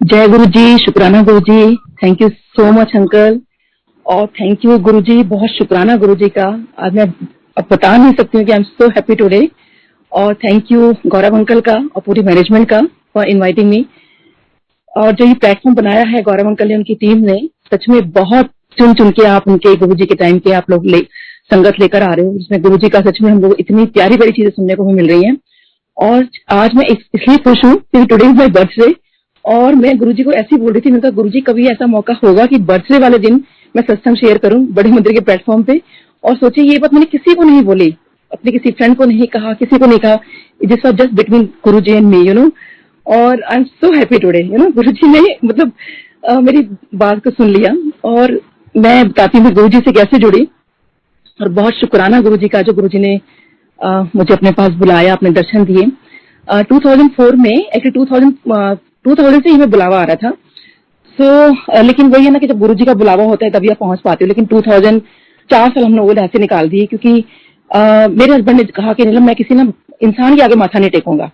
जय गुरु जी, शुक्राना गुरु ji. Thank you so much uncle. और थैंक यू गुरु जी, बहुत शुक्राना गुरु जी का। आज मैं अब बता नहीं सकती हूँ कि आई एम सो हैप्पी टुडे। और थैंक यू गौरव अंकल का और पूरी मैनेजमेंट का फॉर इनवाइटिंग मी। और जो ये प्लेटफॉर्म बनाया है गौरव अंकल ने, उनकी टीम ने, सच में बहुत चुन चुन के आप उनके गुरु जी के टाइम के आप लोग संगत लेकर आ रहे हो। इसमें गुरु जी का सच में हम लोग इतनी प्यारी प्यारी चीजें सुनने को भी मिल रही हैं। और आज मैं इसलिए खुश हूँ क्योंकि टुडे इज माई बर्थडे। और मैं गुरुजी को ऐसी बोल रही थी, मैंने कहा गुरुजी कभी ऐसा मौका होगा कि बर्थडे वाले दिन मैं सत्संग शेयर करूं बड़े मंदिर के प्लेटफॉर्म पे। और सोचिए ये बात मैंने किसी को नहीं बोली, अपने किसी फ्रेंड को नहीं कहा, किसी को नहीं कहा। This was just between Guruji and me, और I am so happy today. Guruji ने मतलब मेरी बात को सुन लिया। और मैं बताती हूँ गुरुजी से कैसे जुड़ी। और बहुत शुक्राना गुरुजी का, जो गुरुजी ने मुझे अपने पास बुलाया, अपने दर्शन दिए। 2004 में, एक्चुअली 2000 से ही मैं बुलावा आ रहा था। लेकिन वही है ना कि जब गुरुजी का बुलावा होता है तभी आप पहुंच पाते हो। लेकिन 2004 साल हम लोगों ने ऐसे निकाल दिए क्योंकि मेरे हस्बैंड ने कहा कि नीलम मैं किसी ना इंसान के आगे माथा नहीं टेकूंगा।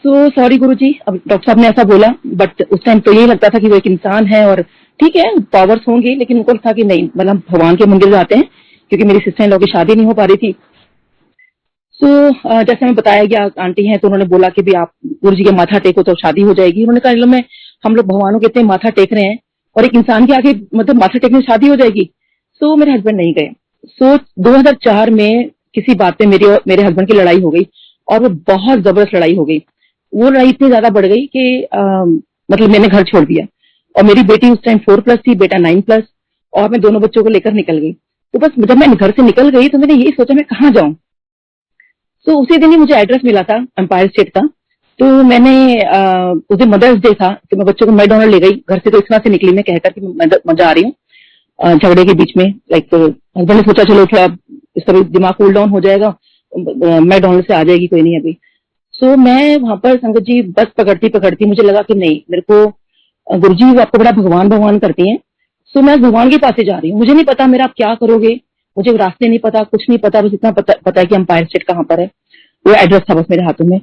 सॉरी गुरुजी, अब डॉक्टर साहब ने ऐसा बोला, बट उस टाइम तो यही लगता था कि वो एक इंसान है और ठीक है पावर्स होंगी, लेकिन उनको था कि नहीं, मतलब भगवान के मंदिर जाते हैं। क्योंकि मेरी सिस्टर इन लोगों की शादी नहीं हो पा रही थी। जैसे हमें बताया गया, आंटी हैं तो उन्होंने बोला कि भी आप गुरु जी के माथा टेको तो शादी हो जाएगी। उन्होंने कहा मैं, हम लोग भगवानों के इतने माथा टेक रहे हैं और एक इंसान के आगे मतलब माथा टेकने से शादी हो जाएगी। मेरे हस्बैंड नहीं गए। 2004 में किसी बात पे मेरे और मेरे हस्बैंड की लड़ाई हो गई, और वो बहुत जबरदस्त लड़ाई हो गई। वो लड़ाई इतनी ज्यादा बढ़ गई कि मतलब मैंने घर छोड़ दिया। और मेरी बेटी उस टाइम 4+ थी, बेटा 9+, और मैं दोनों बच्चों को लेकर निकल गई। तो बस जब मैं घर से निकल गई तो मैंने यही सोचा मैं कहाँ जाऊं। उसी दिन ही मुझे एड्रेस मिला था एम्पायर स्टेट का। तो मैंने उस दिन मदर्स डे था तो मैं बच्चों को मैकडोनल्ड ले गई घर से। तो इस तरह से निकली मैं कहकर कि मैं जा रही हूँ झगड़े के बीच में। लाइक हस्बैंड ने सोचा चलो क्या इसका भी दिमाग कूल डाउन हो जाएगा, मैकडोनल्ड से आ जाएगी, कोई नहीं अभी। मैं वहां पर संगत जी बस पकड़ती पकड़ती मुझे लगा कि नहीं, मेरे को गुरुजी आपको बड़ा भगवान भगवान करती हैं। मैं भगवान के पास से जा रही हूँ। मुझे नहीं पता मेरा आप क्या करोगे, मुझे रास्ते नहीं पता, कुछ नहीं पता, बस इतना पता है कि एम्पायर स्टेट कहाँ पर है। वो एड्रेस था बस मेरे हाथों में।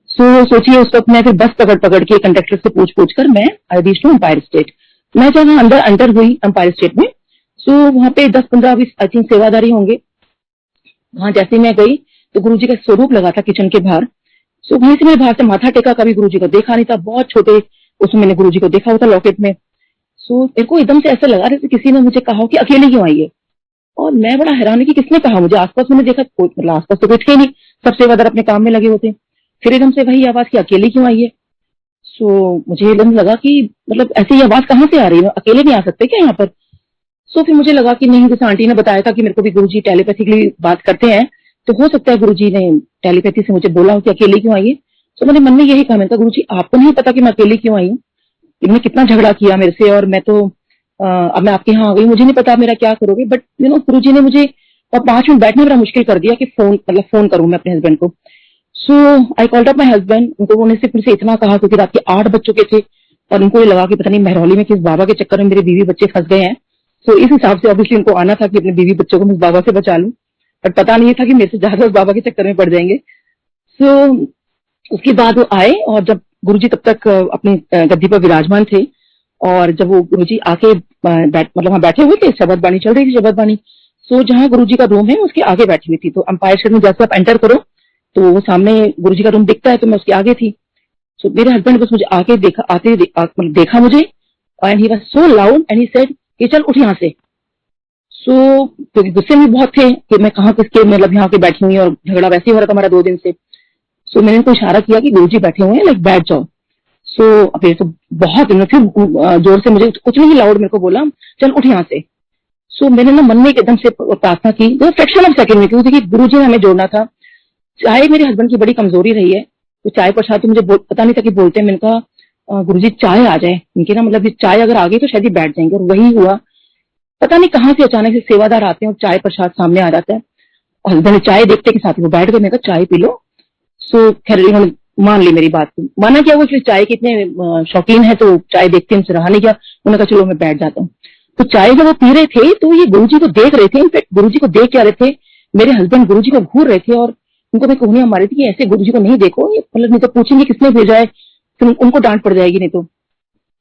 सोचिए उस वक्त मैं फिर बस पकड़ के कंडक्टर से पूछ कर मैं I reached to Empire State. मैं जब अंदर एंटर हुई एम्पायर स्टेट में, वहां पे 10-15-20 आई थिंक सेवादारी होंगे। वहां जैसे मैं गई तो गुरुजी का स्वरूप लगा था किचन के बाहर। वहीं से मेरे बाहर से माथा टेका, कभी गुरुजी को देखा नहीं था। बहुत छोटे उसमें मैंने गुरुजी को देखा हुआ था लॉकेट में। मेरे को एकदम से ऐसा लगा जैसे किसी ने मुझे कहा कि अकेले क्यों आई है। और मैं बड़ा हैरान है कि किसने कहा मुझे। आसपास मैंने देखा मतलब आसपास तो कोई थे नहीं, सब सेवादार अपने काम में लगे होते। फिर एकदम से वही आवाज कि अकेले क्यों आई है। मुझे एकदम लगा कि मतलब ऐसी ही आवाज कहाँ से आ रही है, अकेले नहीं आ सकते क्या यहाँ पर। फिर मुझे लगा कि नहीं, जैसे आंटी ने बताया था कि मेरे को भी गुरुजी टेलीपैथिकली बात करते हैं, तो हो सकता है गुरुजी ने टेलीपैथी से मुझे बोला हो कि अकेले क्यों आई है। मैंने मन में यही कहा, मैंने कहा गुरुजी आपको नहीं पता कि मैं अकेले क्यों आई हूँ। इन्होंने कितना झगड़ा किया मेरे से और मैं तो अब मैं आपके यहाँ आ गई, मुझे नहीं पता मेरा क्या करोगे। बट गुरुजी ने मुझे 5 मिनट बैठना बड़ा मुश्किल कर दिया कि फोन करूं मैं अपने हस्बैंड को। I called up my husband. उन्होंने सिर्फ मुझसे इतना कहा क्योंकि रात के 8 बज चुके थे और उनको ये लगा कि पता नहीं महरौली में किस बाबा के चक्कर में मेरे बीवी बच्चे फंस गए हैं। इस हिसाब से ऑब्वियसली उनको आना था कि अपने बीवी बच्चों को मैं बाबा से बचा लूं। बट पता नहीं था कि मेरे से ज्यादा बाबा के चक्कर में पड़ जाएंगे। उसके बाद वो आए और जब गुरुजी तब तक अपनी गद्दी पर विराजमान थे, और जब वो गुरुजी आके मतलब वहां बैठे हुए थे, शबद बाणी चल रही थी, शबद बाणी। जहाँ गुरुजी का रूम है उसके आगे बैठी हुई थी। तो एम्पायर स्टेट में जैसे आप एंटर करो तो वो सामने गुरुजी का रूम दिखता है, तो मैं उसके आगे थी। मेरे हस्बैंड ने बस मुझे आके देखा, मतलब देखा मुझे, and he was so loud and he said कि चल उठ यहाँ से। क्योंकि गुस्से में बहुत थे कि मैं कहाँ किसके मतलब यहाँ के बैठी हुई, और झगड़ा वैसे ही हो रहा था हमारा 2 दिन से। मैंने उनको इशारा किया कि गुरुजी बैठे हुए हैं, लाइक बैठ जाओ। फिर तो बहुत फिर जोर से मुझे कुछ नहीं लाउड मेरे को बोला चल उठ यहाँ से। मैंने ना मन में एकदम से प्रार्थना की, वो फ्रैक्शन ऑफ सेकंड में, क्योंकि गुरुजी ने हमें जोड़ना था। चाय मेरे हस्बैंड की बड़ी कमजोरी रही है, तो चाय प्रसाद तो मुझे पता नहीं था कि बोलते हैं। मैंने कहा गुरुजी चाय आ जाए, इनके ना मतलब चाय अगर आ गई तो शायद ही बैठ जाएंगे। और वही हुआ। पता नहीं कहाँ से अचानक से सेवादार आते हैं और चाय प्रसाद सामने आ जाता है। और हस्बैंड चाय देखते के साथ वो बैठ गए। मैंने कहा चाय पी लो। खैर इन्होंने मान ली मेरी बात को। माना क्या, वो चाय के इतने शौकीन है तो चाय देखते उनसे रहा नहीं गया। उन्होंने कहा चलो मैं बैठ जाता हूँ। तो चाय जब वो पी रहे थे तो ये गुरुजी को देख रहे थे। इनफैक्ट गुरुजी को देख क्या रहे थे, मेरे हस्बैंड गुरुजी को घूर रहे थे और उनको मैं कोहनियां मारी थी कि ऐसे गुरुजी को नहीं देखो, मतलब नहीं तो पूछेंगे किसने भेजा है, फिर उनको डांट पड़ जाएगी नहीं तो।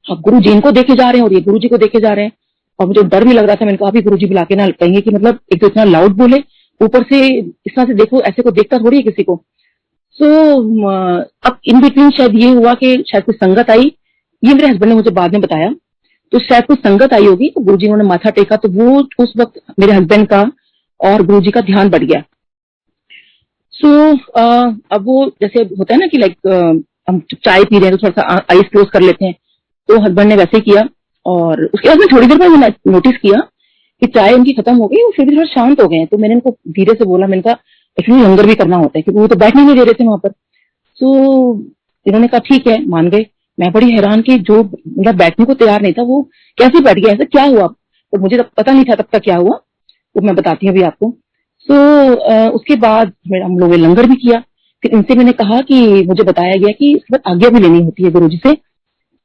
अब गुरु जी इनको देखे जा रहे हैं और ये गुरु जी को देखे जा रहे हैं, और मुझे डर भी लग रहा था। मैंने कहा अभी गुरु जी बुला के ना कहेंगे कि मतलब एक तो इतना लाउड बोले, ऊपर से इस तरह से देखो, ऐसे को देखता थोड़ी है किसी को। सो अब इन बिटवीन शायद ये हुआ कि शायद कुछ संगत आई, ये मेरे हस्बैंड ने मुझे बाद में बताया, तो शायद कुछ संगत आई होगी, तो गुरुजी ने माथा टेका, तो वो उस वक्त मेरे हस्बैंड का और गुरुजी का ध्यान बढ़ गया। सो अब वो जैसे होता है ना कि लाइक हम चाय पी रहे हैं तो थोड़ा सा आईज क्लोज कर लेते हैं, तो हस्बैंड ने वैसे किया। और उसके बाद में थोड़ी देर बाद नोटिस किया कि चाय उनकी खत्म हो गई, वो फिर भी थोड़ा शांत हो गए। तो मैंने उनको धीरे से बोला, मैंने कहा एक्चुअली लंगर भी करना होता है, क्योंकि वो तो बैठने नहीं दे रहे थे वहां पर। सो इन्होंने कहा ठीक है, मान गए। मैं बड़ी हैरान कि जो मतलब बैठने को तैयार नहीं था वो कैसे बैठ गया, ऐसा क्या हुआ। तो मुझे तब पता नहीं था तब तक क्या हुआ, तो मैं बताती हूँ अभी आपको। सो उसके बाद हम लोगों ने लंगर भी किया। फिर इनसे मैंने कहा कि मुझे बताया गया कि इस बार आज्ञा भी लेनी होती है गुरुजी से।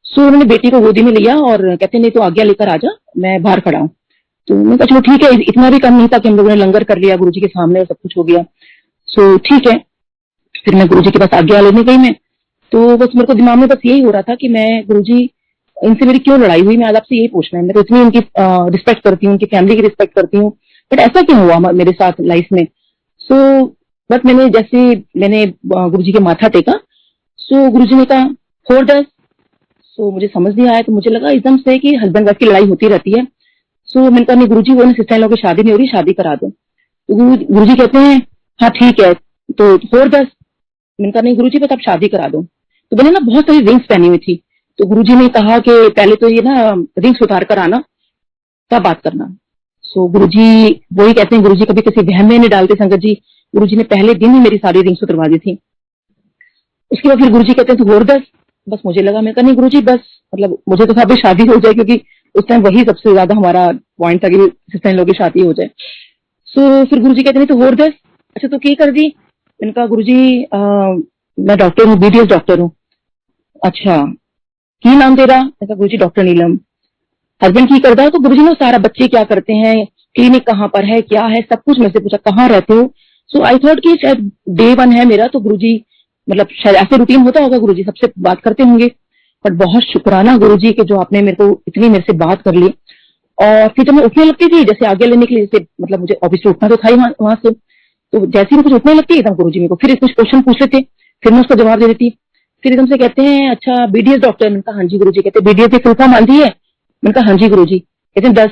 सो उन्होंने बेटी को गोदी में लिया और कहते नहीं तो आज्ञा लेकर आ जा, मैं बाहर खड़ा हूँ। तो मैंने कहा चलो ठीक है, इतना भी कम नहीं था कि हम लोगों ने लंगर कर लिया गुरुजी के सामने और सब कुछ हो गया। सो ठीक है, फिर मैं गुरुजी के पास आज्ञा लेने गई। मैं तो बस मेरे को दिमाग में बस यही हो रहा था कि मैं गुरुजी इनसे मेरी क्यों लड़ाई हुई, मैं आज आपसे यही पूछना है। मैं तो इतनी उनकी रिस्पेक्ट करती हूँ, उनकी फैमिली की रिस्पेक्ट करती हूँ, बट ऐसा क्यों हुआ मेरे साथ लाइफ में। सो बट मैंने गुरुजी के माथा टेका। सो गुरुजी ने कहा होल्ड अस। सो मुझे समझ नहीं आया, तो मुझे लगा एकदम से कि हस्बैंड वाइफ की लड़ाई होती रहती है। सो मैंने कहा नहीं गुरुजी, वो सिस्टर इन लॉ की शादी नहीं हो रही, शादी करा दो। तो गुरुजी कहते हैं हाँ ठीक है, तो होल्ड अस। मैंने कहा नहीं गुरुजी, बस आप शादी करा दो। तो मैंने ना बहुत सारी रिंग्स पहनी हुई थी, तो गुरुजी ने कहा कि पहले तो ये ना रिंग्स उतार कर आना, तब बात करना। सो गुरुजी वही कहते हैं, गुरुजी कभी किसी वहम में नहीं डालते संगत जी। गुरुजी ने पहले दिन ही मेरी सारी रिंग्स उतरवा दी थी। उसके बाद फिर गुरुजी कहते हैं तो और दस। बस मुझे लगा, मैं कहा नहीं गुरुजी बस, मतलब मुझे तो था अभी शादी हो जाए, क्योंकि उस टाइम वही सबसे ज्यादा हमारा पॉइंट था कि सिस्टर इन लॉ की शादी हो जाए। सो फिर गुरुजी कहते नहीं तो और दस। अच्छा तो की कर दी। मैंने कहा गुरुजी मैं डॉक्टर हूँ, बीडीएस डॉक्टर हूँ। अच्छा की नाम तेरा। मैंने कहा गुरुजी डॉक्टर नीलम। हस्बैंड की करता है, तो गुरुजी ने सारा बच्चे क्या करते हैं, क्लिनिक कहाँ पर है, क्या है, सब कुछ मुझसे पूछा, कहाँ रहते हो। सो आई थॉट कि शायद डे वन है मेरा, तो गुरुजी मतलब शायद ऐसे रूटीन होता होगा, गुरुजी सबसे बात करते होंगे। बट बहुत शुक्राना गुरुजी के जो आपने मेरे को इतनी मेरे से बात कर ली। और फिर जब मैं उठने लगती थी, जैसे आगे लेने के लिए, जैसे मतलब मुझे ऑब्वियसली उठना तो था ही वहां से, तो जैसे ही मैं कुछ उठने लगती एकदम गुरुजी मेरे को फिर कुछ क्वेश्चन पूछ लेते, फिर मैं उसका जवाब दे देती। फिर एकदम से कहते हैं अच्छा बीडीएस डॉक्टर। मैंने कहा हाँ जी गुरुजी। कहते बीडीएस की फुल फॉर्म आती है। मैंने कहा हाँ जी गुरुजी। कहते 10।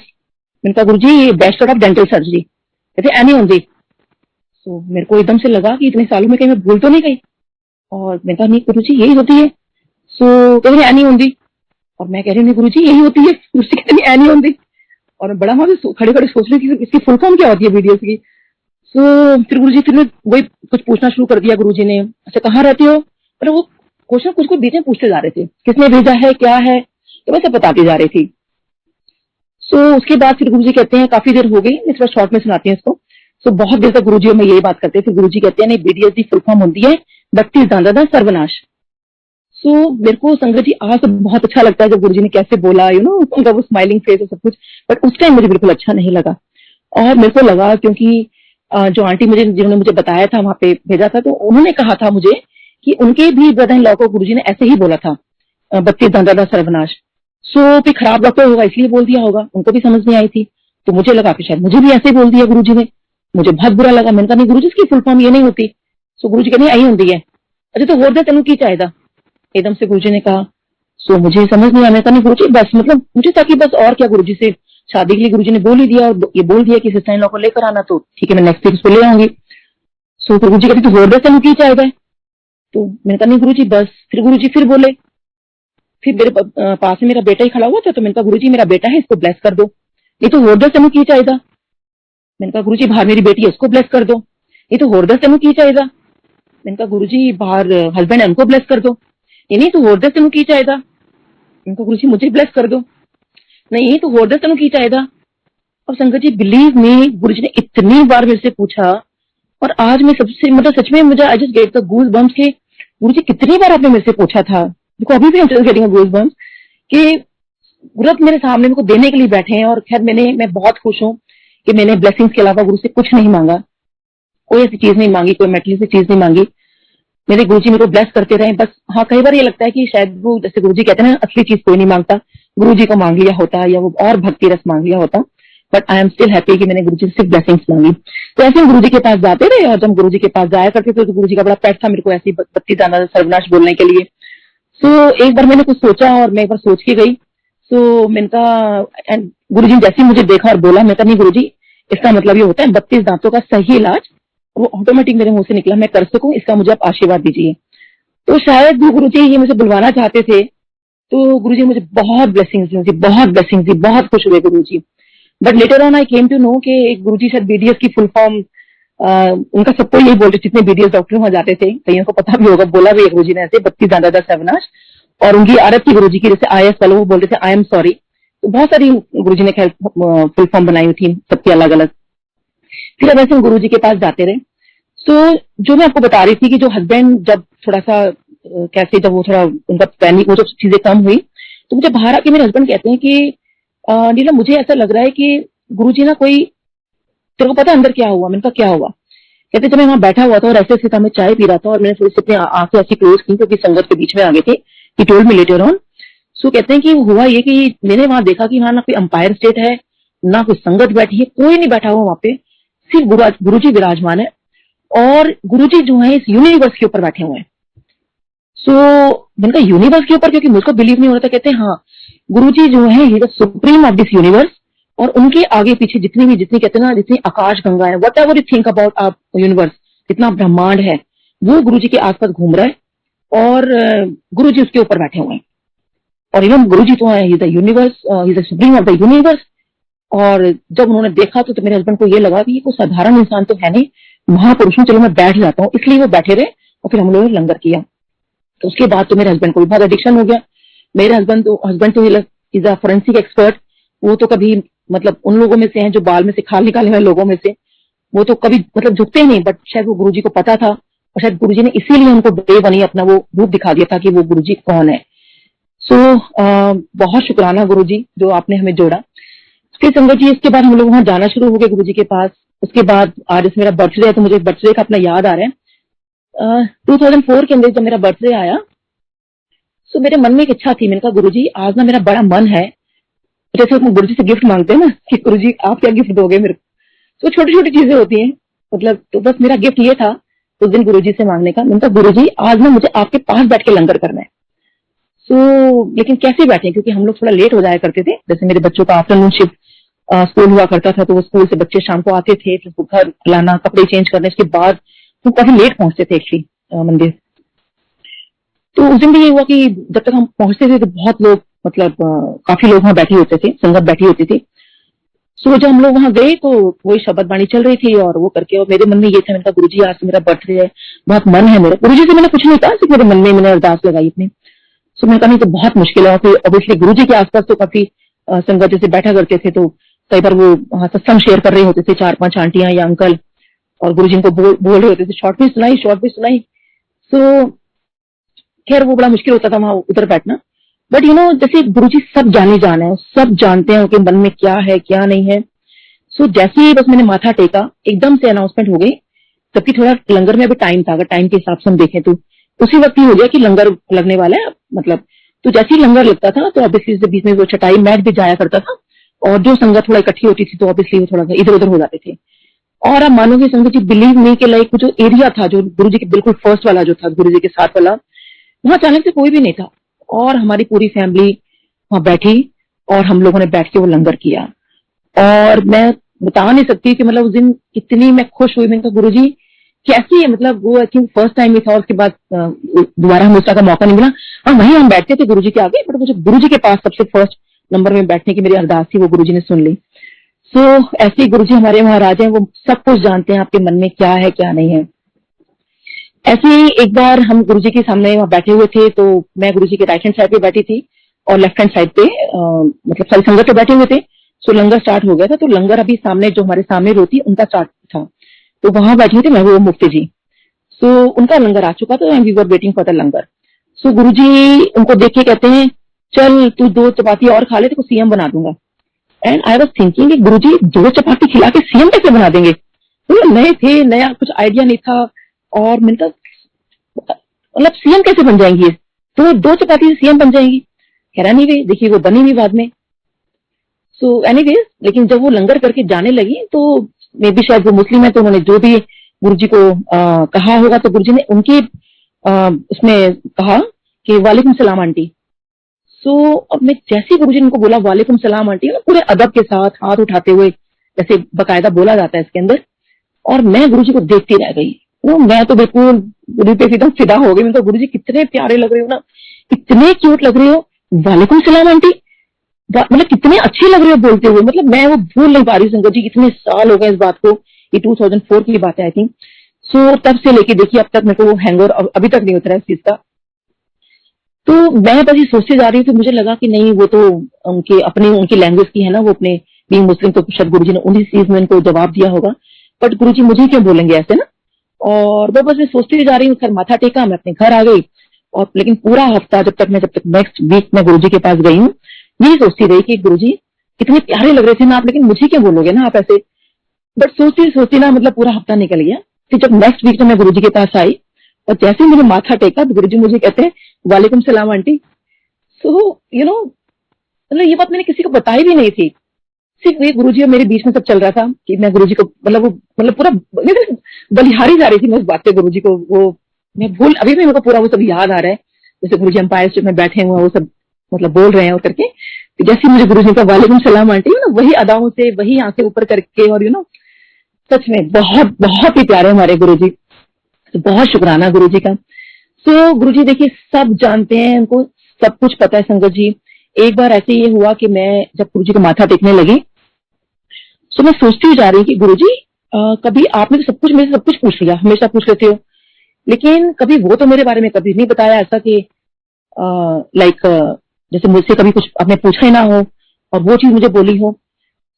मैंने कहा गुरुजी बैचलर ऑफ डेंटल सर्जरी। कहते एनी ओनली। सो मेरे को एकदम से लगा कि इतने सालों में कहीं मैं भूल तो नहीं गई, और मैंने कहा नहीं गुरुजी यही होती है। सो कहते एनी ओनली। और मैं कह रही हूँ गुरुजी यही होती है। गुरुजी कहते नहीं एनी ओनली। और मैं बड़ा वहां खड़े खड़े सोच रही थी इसकी फुल फॉर्म क्या होती है बीडीएस की। सो फिर गुरुजी फिर वही कुछ पूछना शुरू कर दिया गुरुजी ने। अच्छा कहाँ रहते हो, पर वो क्वेश्चन कुछ कुछ बीच में पूछते जा रहे थे, किसने भेजा है क्या है, तो वैसे बताती जा रही थी। सो उसके बाद फिर गुरुजी कहते हैं काफी देर हो गई, मैं थोड़ा शॉर्ट में सुनाती हूँ इसको। सो बहुत देर तक गुरुजी में यही बात करते हैं। फिर गुरुजी कहते हैं नहीं बीडीएस की फुल फॉर्म होती है 32 दांदा सर्वनाश। सो मेरे को संगत जी आज तो बहुत अच्छा लगता है जब गुरुजी ने कैसे बोला, उनका वो स्माइलिंग फेस और सब कुछ। बट उस टाइम मुझे बिल्कुल अच्छा नहीं लगा। और मेरे को लगा क्योंकि जो आंटी जिन्होंने मुझे बताया था वहां पे भेजा था, तो उन्होंने कहा था मुझे कि उनके भी ब्रदर इन लॉ को गुरुजी ने ऐसे ही बोला था 32 दांदा सर्वनाश। सो फिर खराब डॉक्टर होगा इसलिए बोल दिया होगा, उनको भी समझ नहीं आई थी। तो मुझे लगा कि शायद मुझे भी ऐसे ही बोल दिया गुरुजी ने। मुझे बहुत बुरा लगा। मैंने कहा नहीं गुरुजी इसकी फुल फॉर्म ये नहीं होती। सो गुरुजी कहने आई होती है। अच्छा तो होर दे तेनू की चाहिए, एकदम से गुरुजी ने कहा। सो मुझे समझ नहीं आया। मैंने कहा नहीं गुरुजी बस, मतलब मुझे था कि बस और क्या, गुरुजी से शादी के लिए गुरुजी ने बोल ही दिया, और ये बोल दिया कि सिस्टर इन लॉ को लेकर आना, तो ठीक है मैं नेक्स्ट वीक उसको ले आऊंगी। सो फिर गुरुजी कहती तो होर दे तेनू की चाहिए। तो मैंने कहा नहीं गुरुजी बस। फिर गुरुजी फिर बोले, फिर मेरे पास में मेरा बेटा ही खड़ा हुआ था, तो मैंने कहा गुरुजी मेरा बेटा है इसको ब्लेस कर दो। ये तो होर दस तेनू की चाहिए। मैंने कहा गुरुजी बाहर मेरी बेटी है उसको ब्लेस कर दो। ये तो होर दस तेनू की चाहिए। मैंने कहा गुरुजी बाहर हस्बैंड है उनको ब्लेस कर दो। ये नहीं तो होर दस तेनू की चाहिए। मैंने कहा गुरुजी मुझे ब्लेस कर दो। नहीं ये तो होर दस तेनू की चाहिए। और संगत जी बिलीव मी, गुरुजी ने इतनी बार मेरे से पूछा, और आज मैं सबसे मतलब सच में मुझे I just get the goose bumps के गुरुजी कितनी बार आपने मेरे से पूछा था। देखो अभी भी गेटिंग गूज बम्स कि गुरु मेरे सामने मेरे को देने के लिए बैठे हैं। और खैर मैं बहुत खुश हूँ कि मैंने ब्लेसिंग्स के अलावा गुरु से कुछ नहीं मांगा, कोई ऐसी चीज नहीं मांगी, कोई मेटल से चीज नहीं मांगी। मेरे गुरुजी मेरे को ब्लेस करते रहे बस। हाँ, कई बार ये लगता है कि शायद वो जैसे गुरुजी कहते हैं ना, असली चीज कोई नहीं मांगता, गुरुजी को मांग लिया होता या वो और भक्ति रस मांग लिया होता। But I am still happy कि मैंने गुरुजी से सिर्फ ब्लेसिंग्स मांगी। तो ऐसे हम गुरुजी के पास जाते रहे, और जब गुरुजी के पास जाया करते थे तो गुरुजी का बड़ा पेट था मेरे को ऐसी बत्ती दाना सर्वनाश बोलने के लिए। सो एक बार मैंने कुछ सोचा और मैं एक बार सोच के गई। सो मैंने कहा, एंड गुरुजी ने जैसे ही मुझे देखा और बोला, मैं कहा नहीं गुरुजी, इसका मतलब ये होता है 32 दांतों का सही इलाज, वो ऑटोमेटिक मेरे मुंह से निकला, मैं कर सकूं, इसका मुझे आप आशीर्वाद दीजिए। तो शायद वो गुरुजी ये मुझे बुलवाना चाहते थे। तो गुरुजी मुझे बहुत ब्लेसिंग्स दी, मुझे बहुत ब्लेसिंग्स दी, बहुत खुश हुए Guruji. But later on I came to know कि एक गुरुजी शायद बीडीएस की फुल फॉर्म, उनका सबको यही बोलते, जितने बीडीएस डॉक्टर वहां जाते थे, कईयों को पता भी होगा, बोला भी गुरुजी ने ऐसे 32 दादा सर्वनाश। और उनकी आदत थी गुरुजी की, जैसे आईएएस वालों वो बोलते थे आई एम सॉरी। तो बहुत सारी गुरुजी ने खैर फुल फॉर्म बनाई हुई थी सबकी अलग अलग। फिर अब ऐसे हम गुरुजी के पास जाते रहे। तो जो मैं आपको बता रही थी कि जो हस्बैंड जब थोड़ा सा कैसे, जब वो थोड़ा उनका पैनिक, वो जब चीजें कम हुई, तो मुझे बाहर आके मेरे हस्बैंड कहते हैं कि नीला मुझे ऐसा लग रहा है कि गुरुजी ना कोई, तेरे को पता अंदर क्या हुआ? मैंने कहा क्या हुआ? कहते जब मैं वहां बैठा हुआ था और ऐसे था, मैं चाय पी रहा था और मैंने थोड़ी सी अपनी आंखें ऐसी क्लोज की क्योंकि संगत के बीच में आ गए थे। He told me later on. So कहते हैं कि हुआ ये कि मैंने वहां देखा कि वहां ना कोई अंपायर स्टेट है, ना कोई संगत बैठी है, कोई नहीं बैठा हुआ वहां पे, सिर्फ गुरुजी विराजमान है। और गुरुजी जो है इस यूनिवर्स के ऊपर बैठे हुए हैं। सो मैंने कहा यूनिवर्स के ऊपर, क्योंकि मुझको बिलीव नहीं हो रहा था। कहते हैं हाँ, गुरुजी जो है he the supreme of this universe, और उनके आगे पीछे जितनी कहते हैं ना, जितनी आकाश गंगा है, whatever you think about our universe, जितना ब्रह्मांड है, वो गुरुजी के आसपास घूम रहा है और गुरुजी उसके ऊपर बैठे हुए हैं। और इवन गुरुजी तो है, he the universe, he the supreme of the universe. और जब उन्होंने देखा तो मेरे हस्बैंड को ये लगा कि ये कोई साधारण इंसान तो है नहीं, महापुरुष हूं, चलो मैं बैठ जाता हूँ। इसलिए वो बैठे रहे और फिर हम लोगों ने लंगर किया। तो उसके बाद तो मेरे हस्बैंड को भी बहुत एडिक्शन हो गया। मेरे हस्बैंड तो इज अ फोरेंसिक एक्सपर्ट। वो तो कभी मतलब उन लोगों में से हैं जो बाल में से खाल निकालने वाले लोगों में से, वो तो कभी मतलब झुकते ही नहीं। बट शायद वो गुरुजी को पता था, और शायद गुरुजी ने इसीलिए उनको डे बनी अपना वो रूप दिखा दिया था कि वो गुरुजी कौन है। सो बहुत शुक्राना गुरुजी जो आपने हमें जोड़ा। फिर संगत जी इसके बाद हम लोग वहां जाना शुरू हो गए गुरुजी के पास। उसके बाद आज मेरा बर्थडे है, तो मुझे बर्थडे का अपना याद आ रहा है। 2004 के अंदर जब मेरा बर्थडे आया, सो मेरे मन में एक इच्छा थी। मैंने कहा गुरुजी आज ना मेरा बड़ा मन है, जैसे हम गुरुजी से गिफ्ट मांगते हैं ना कि गुरुजी आप क्या गिफ्ट दोगे मेरे को, तो छोटी छोटी चीजें होती हैं मतलब। तो बस मेरा गिफ्ट ये था उस दिन गुरुजी से मांगने का। मैंने कहा गुरुजी आज ना मुझे आपके पास बैठ के लंगर करना है। सो लेकिन कैसे बैठे, क्योंकि हम लोग थोड़ा लेट हो जाया करते थे। जैसे मेरे बच्चों का आफ्टरनून शिफ्ट स्कूल हुआ करता था, तो वो स्कूल से बच्चे शाम को आते थे, फिर घर लाना, कपड़े चेंज करने, उसके बाद तो काफी लेट पहुंचते थे एक्चुअली मंदिर। तो उस दिन भी ये हुआ कि जब तक हम पहुंचते थे तो बहुत लोग मतलब काफी लोग वहां बैठे होते थे, संगत बैठी होती थी। सो जब हम लोग वहां गए तो वही शब्द बाणी चल रही थी और वो करके, और मेरे मन में ये था, मैंने कहा गुरुजी आज तो मेरा बर्थडे है, बहुत मन है मेरा। गुरुजी से मैंने कुछ नहीं कहा, सिर्फ मेरे मन में मैंने अरदास लगाई अपनी। सो मैंने कहा नहीं तो बहुत मुश्किल है। फिर ऑब्वियसली गुरुजी के आसपास तो काफी संगत जैसे बैठा करते थे, तो कई बार वो सत्संग शेयर कर रहे होते थे, 4-5 आंटियां या अंकल, और गुरुजी को बोल रहे होते थे शॉर्ट में सुनाई। सो खैर वो बड़ा मुश्किल होता था वहां उधर बैठना। बट यू नो जैसे गुरुजी सब जाने जाना है, सब जानते हैं उनके मन में क्या है क्या नहीं है। सो जैसे ही बस मैंने माथा टेका, एकदम से अनाउंसमेंट हो गई, जबकि थोड़ा लंगर में भी टाइम था, अगर टाइम के हिसाब से हम देखें तो उसी वक्त ही हो गया कि लंगर लगने वाला है मतलब। तो जैसे ही लंगर लगता था तो ऑब्वियसली बीच में वो चटाई मैट भी जाया करता था, और जो संगत थोड़ा इकट्ठी होती थी तो ऑब्वियसली वो थोड़ा इधर उधर हो जाते थे। और आप मानोगे संगत जी, बिलीव नहीं के लाइक जो एरिया था, जो गुरुजी के बिल्कुल फर्स्ट वाला जो था गुरुजी के साथ वाला, वहां अचानक से कोई भी नहीं था, और हमारी पूरी फैमिली वहां बैठी और हम लोगों ने बैठ के वो लंगर किया। और मैं बता नहीं सकती कि मतलब उस दिन इतनी मैं खुश हुई। मैंने कहा गुरुजी कैसी है, मतलब वो आई थिंक फर्स्ट टाइम ही था, उसके बाद दोबारा हमें उसका मौका नहीं मिला। हाँ वहीं हम बैठते थे गुरुजी के आगे, बट मुझे गुरुजी के पास सबसे फर्स्ट नंबर में बैठने की मेरी अरदास थी, वो गुरुजी ने सुन ली। सो ऐसे ही गुरुजी हमारे महाराज हैं, वो सब कुछ जानते हैं आपके मन में क्या है क्या नहीं है। ऐसे ही एक बार हम गुरुजी के सामने वहां बैठे हुए थे, तो मैं गुरुजी के राइट हैंड साइड पे बैठी थी और लेफ्ट हैंड साइड पे मतलब सारी संगत पे बैठे हुए थे। सो लंगर स्टार्ट हो गया था, तो लंगर अभी सामने जो हमारे सामने रोटी उनका स्टार्ट था, तो वहां बैठी थी मैं, वो मुफ्ती जी। सो उनका लंगर आ चुका था, we were waiting for the langar. So Guruji उनको देख के कहते हैं चल तू 2 चपाती और खा ले, तो सीएम बना दूंगा। एंड आई वाज थिंकिंग कि गुरुजी 2 चपाती खिला के सीएम कैसे बना देंगे। तो नए थे, नया कुछ आइडिया नहीं था, और मैंने कहा मतलब सीएम कैसे बन जाएंगी, तो 2 चपाती से सीएम बन जाएंगी। कह रहा नहीं वे देखिए वो बनी भी बाद में। सो एनीवेज, लेकिन जब वो लंगर करके जाने लगी तो मे बी शायद वो मुस्लिम है, तो उन्होंने जो भी गुरुजी को कहा होगा, तो गुरुजी ने उनके उसमें कहा कि वालेकुम सलाम आंटी। सो अब मैं जैसे गुरुजी ने उनको बोला वालेकुम सलाम आंटी, ना पूरे अदब के साथ हाथ उठाते हुए, जैसे बकायदा बोला जाता है इसके अंदर, और मैं गुरुजी को देखती रह गई। तो मैं तो बिल्कुल गुरु पे एकदम फिदा हो गई। मैं तो गुरुजी कितने प्यारे लग रहे हो ना, इतने क्यूट लग रहे हो, वालेकुम सलाम आंटी, मतलब कितने अच्छे लग रहे हो बोलते हुए। मतलब मैं वो भूल नहीं पा रही संगत जी, इतने साल हो गए इस बात को, ये 2004 की बात है आई थिंक। सो तब से लेके देखिए अब तक मेरे को वो हैंगओवर अभी तक नहीं उतरा इस चीज का। तो मैं बस ये सोचती जा रही थी, मुझे लगा कि नहीं वो तो उनके अपने उनकी लैंग्वेज की है ना, वो अपने बीइंग मुस्लिम, तो शायद गुरुजी ने उन्हीं चीज में इनको जवाब दिया होगा, बट गुरुजी मुझे क्यों बोलेंगे ऐसे ना। और मैं बस सोचती जा रही हूँ, खैर माथा टेका, मैं अपने घर आ गई। और लेकिन पूरा हफ्ता जब तक नेक्स्ट वीक मैं गुरुजी के पास गई हूँ, यही सोचती रही कि गुरुजी कितने प्यारे लग रहे थे ना आप, लेकिन मुझे क्यों बोलोगे ना आप ऐसे। बट सोचती सोचती ना मतलब पूरा हफ्ता निकल गया। फिर जब नेक्स्ट वीक में मैं गुरुजी के पास आई और जैसे ही मैंने माथा टेका तो गुरुजी मुझे कहते हैं वालेकुम सलाम आंटी। सो यू नो, मतलब ये बात मैंने किसी को बताई भी नहीं थी, सिर्फ ये गुरुजी और मेरे बीच में सब चल रहा था कि मैं गुरुजी को मतलब वो मतलब पूरा बलिहारी जा रही थी मैं उस बात पे गुरुजी को। वो मैं भूल अभी भी मेरे को पूरा वो सब याद आ रहा है, जैसे गुरुजी एम्पायर स्टेट में बैठे हुए वो सब मतलब बोल रहे हैं और करके, तो जैसे मुझे गुरुजी का वालेकुम सलाम आंटी ना, वही अदाओं से वही आंखें ऊपर करके, और सच में बहुत बहुत ही प्यारे हमारे गुरुजी। तो बहुत शुक्राना गुरुजी का। सो गुरुजी देखिए सब जानते हैं, उनको सब कुछ पता है संगत जी। एक बार ऐसे ये हुआ कि मैं जब गुरुजी को माथा टेकने लगी, तो मैं सोचती जा रही कि गुरुजी कभी आपने तो सब कुछ मेरे से सब कुछ पूछ लिया, हमेशा पूछ लेते हो, लेकिन कभी वो तो मेरे बारे में कभी नहीं बताया ऐसा कि लाइक जैसे मुझसे कभी कुछ आपने पूछा ही ना हो और वो चीज मुझे बोली हो।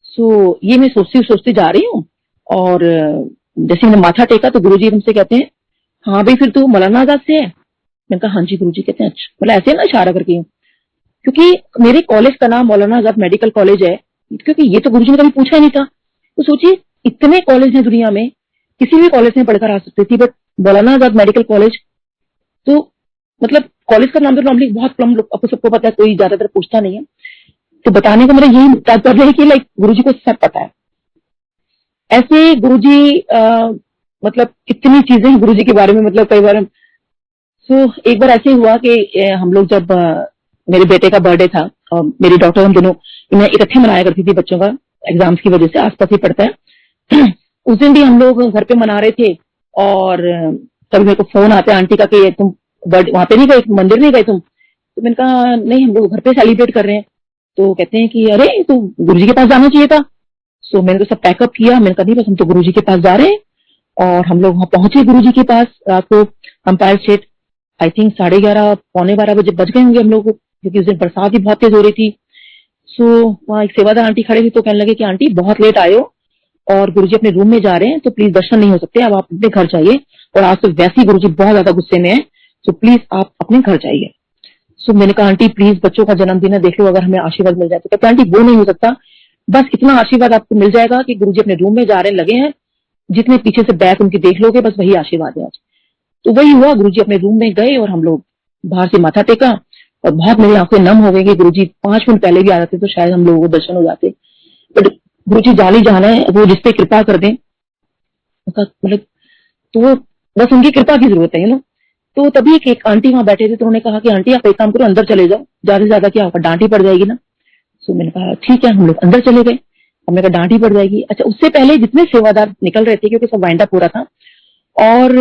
सो ये मैं सोचती जा रही हूँ। और जैसे मैंने माथा टेका तो गुरुजी हमसे कहते हैं हाँ भाई फिर तू मौलाना आजाद से है। मैंने कहा हाँ जी गुरुजी। कहते हैं अच्छा, मतलब ऐसे ना इशारा करके, क्योंकि मेरे कॉलेज का नाम मौलाना आजाद मेडिकल कॉलेज है, क्योंकि ये तो गुरुजी ने कभी पूछा ही नहीं था। तो सोचिए इतने कॉलेज हैं दुनिया में, किसी भी कॉलेज में पढ़कर आ सकती थी, but Maulana Azad medical college, तो मतलब कॉलेज का नाम तो नॉर्मली बहुत कम लोग आपको सबको पता है, कोई ज्यादातर पूछता नहीं है। तो बताने का मेरा यही तात्पर्य है कि लाइक गुरुजी को सब पता है। ऐसे गुरुजी मतलब कितनी चीजें गुरुजी के बारे में, मतलब कई बार। सो एक बार ऐसे हुआ कि हम लोग जब मेरे बेटे का बर्थडे था और मेरी डॉक्टर हम दोनों मैं इकट्ठे मनाया करती थी बच्चों का, एग्जाम्स की वजह से आसपास ही पड़ता है। उस दिन भी हम लोग घर पे मना रहे थे और तभी मेरे को फोन आता है आंटी का कि तुम वहां पे नहीं गए, मंदिर नहीं गए तुम। तो मैंने कहा नहीं हम लोग घर पे सेलिब्रेट कर रहे हैं। तो कहते हैं कि अरे तू गुरुजी के पास जाना चाहिए था। सो मैंने तो सब पैकअप किया, मैंने कहा नहीं बस हम तो गुरुजी के पास जा रहे हैं। और हम लोग वहां पहुंचे गुरुजी के पास रात को अंपायर स्टेट, आई थिंक 11:30 पौने 12 बजे बज गए होंगे हम लोग को, क्योंकि उस दिन बरसात भी बहुत तेज हो रही थी। सो वहाँ एक सेवादार आंटी खड़े थे तो कहने लगे कि आंटी बहुत लेट आए हो और गुरुजी अपने रूम में जा रहे हैं, तो प्लीज दर्शन नहीं हो सकते, अब आप अपने घर जाइए। और आज तो वैसे ही गुरुजी बहुत ज्यादा गुस्से में है, तो प्लीज आप अपने घर जाइए। सो मैंने कहा आंटी प्लीज बच्चों का जन्मदिन है, देख लो अगर हमें आशीर्वाद मिल जाए। तो कहते आंटी वो नहीं हो सकता, बस इतना आशीर्वाद आपको मिल जाएगा कि गुरुजी अपने रूम में जा रहे लगे हैं, जितने पीछे से बैग उनकी देख लोगे बस वही आशीर्वाद है आज। तो वही हुआ, गुरुजी अपने रूम में गए और हम लोग बाहर से माथा टेका और बहुत मेरी आंखें नम हो गई कि गुरुजी 5 मिनट पहले भी आ जाते तो शायद हम लोगों को दर्शन हो जाते। बट गुरुजी जान ही जाना है, वो जिस पे कृपा कर दें मतलब, तो बस उनकी कृपा की जरूरत है ना। तो तभी एक आंटी वहां बैठे थे तो उन्होंने कहा कि आंटी आप एक काम करो अंदर चले जाओ, ज्यादा से ज्यादा क्या होगा, डांट ही पड़ जाएगी ना। सो मैंने कहा ठीक है, हम लोग अंदर चले गए और मैंने कहा डांट ही पड़ जाएगी। अच्छा उससे पहले जितने सेवादार निकल रहे थे, क्योंकि सब वाइंड अप हो रहा था, और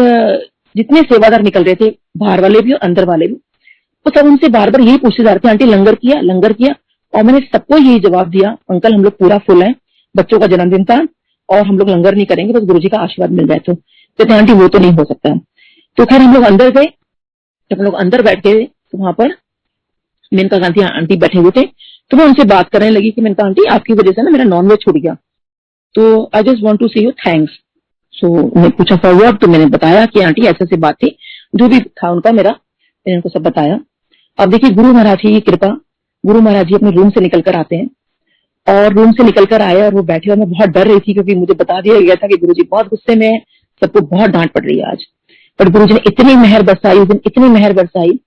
जितने सेवादार निकल रहे थे बाहर वाले भी और अंदर वाले भी, तो सब उनसे बार बार यही पूछते जा रहे थे आंटी लंगर किया लंगर किया। और मैंने सबको यही जवाब दिया अंकल हम लोग पूरा फुल है, बच्चों का जन्मदिन था और हम लोग लंगर नहीं करेंगे, बस गुरुजी का आशीर्वाद मिल जाए। तो कहते आंटी वो तो नहीं हो सकता। तो खैर हम लोग अंदर गए, जब हम लोग अंदर बैठ गए तो वहां पर मैंने कहा गांधी आंटी बैठे हुए थे, तो मैं उनसे बात करने लगी कि मैंने कहा आंटी आपकी वजह से ना मेरा नॉनवेज छूट गया, तो आई जस्ट वांट टू से यू थैंक्स। सो मैं पूछा फॉरवर्ड, तो मैंने बताया कि आंटी ऐसे ऐसी बात थी, जो भी था उनका मेरा, मैंने उनको सब बताया। अब देखिए गुरु महाराज की कृपा, गुरु महाराज जी अपने रूम से निकल कर आते हैं और रूम से निकल कर आए और वो बैठे और मैं बहुत डर रही थी क्योंकि मुझे बता दिया गया था कि गुरुजी बहुत गुस्से में है, सबको बहुत डांट पड़ रही है आज। बट गुरुजी ने इतनी मेहर बरसाई उस दिन, इतनी मेहर बरसाई।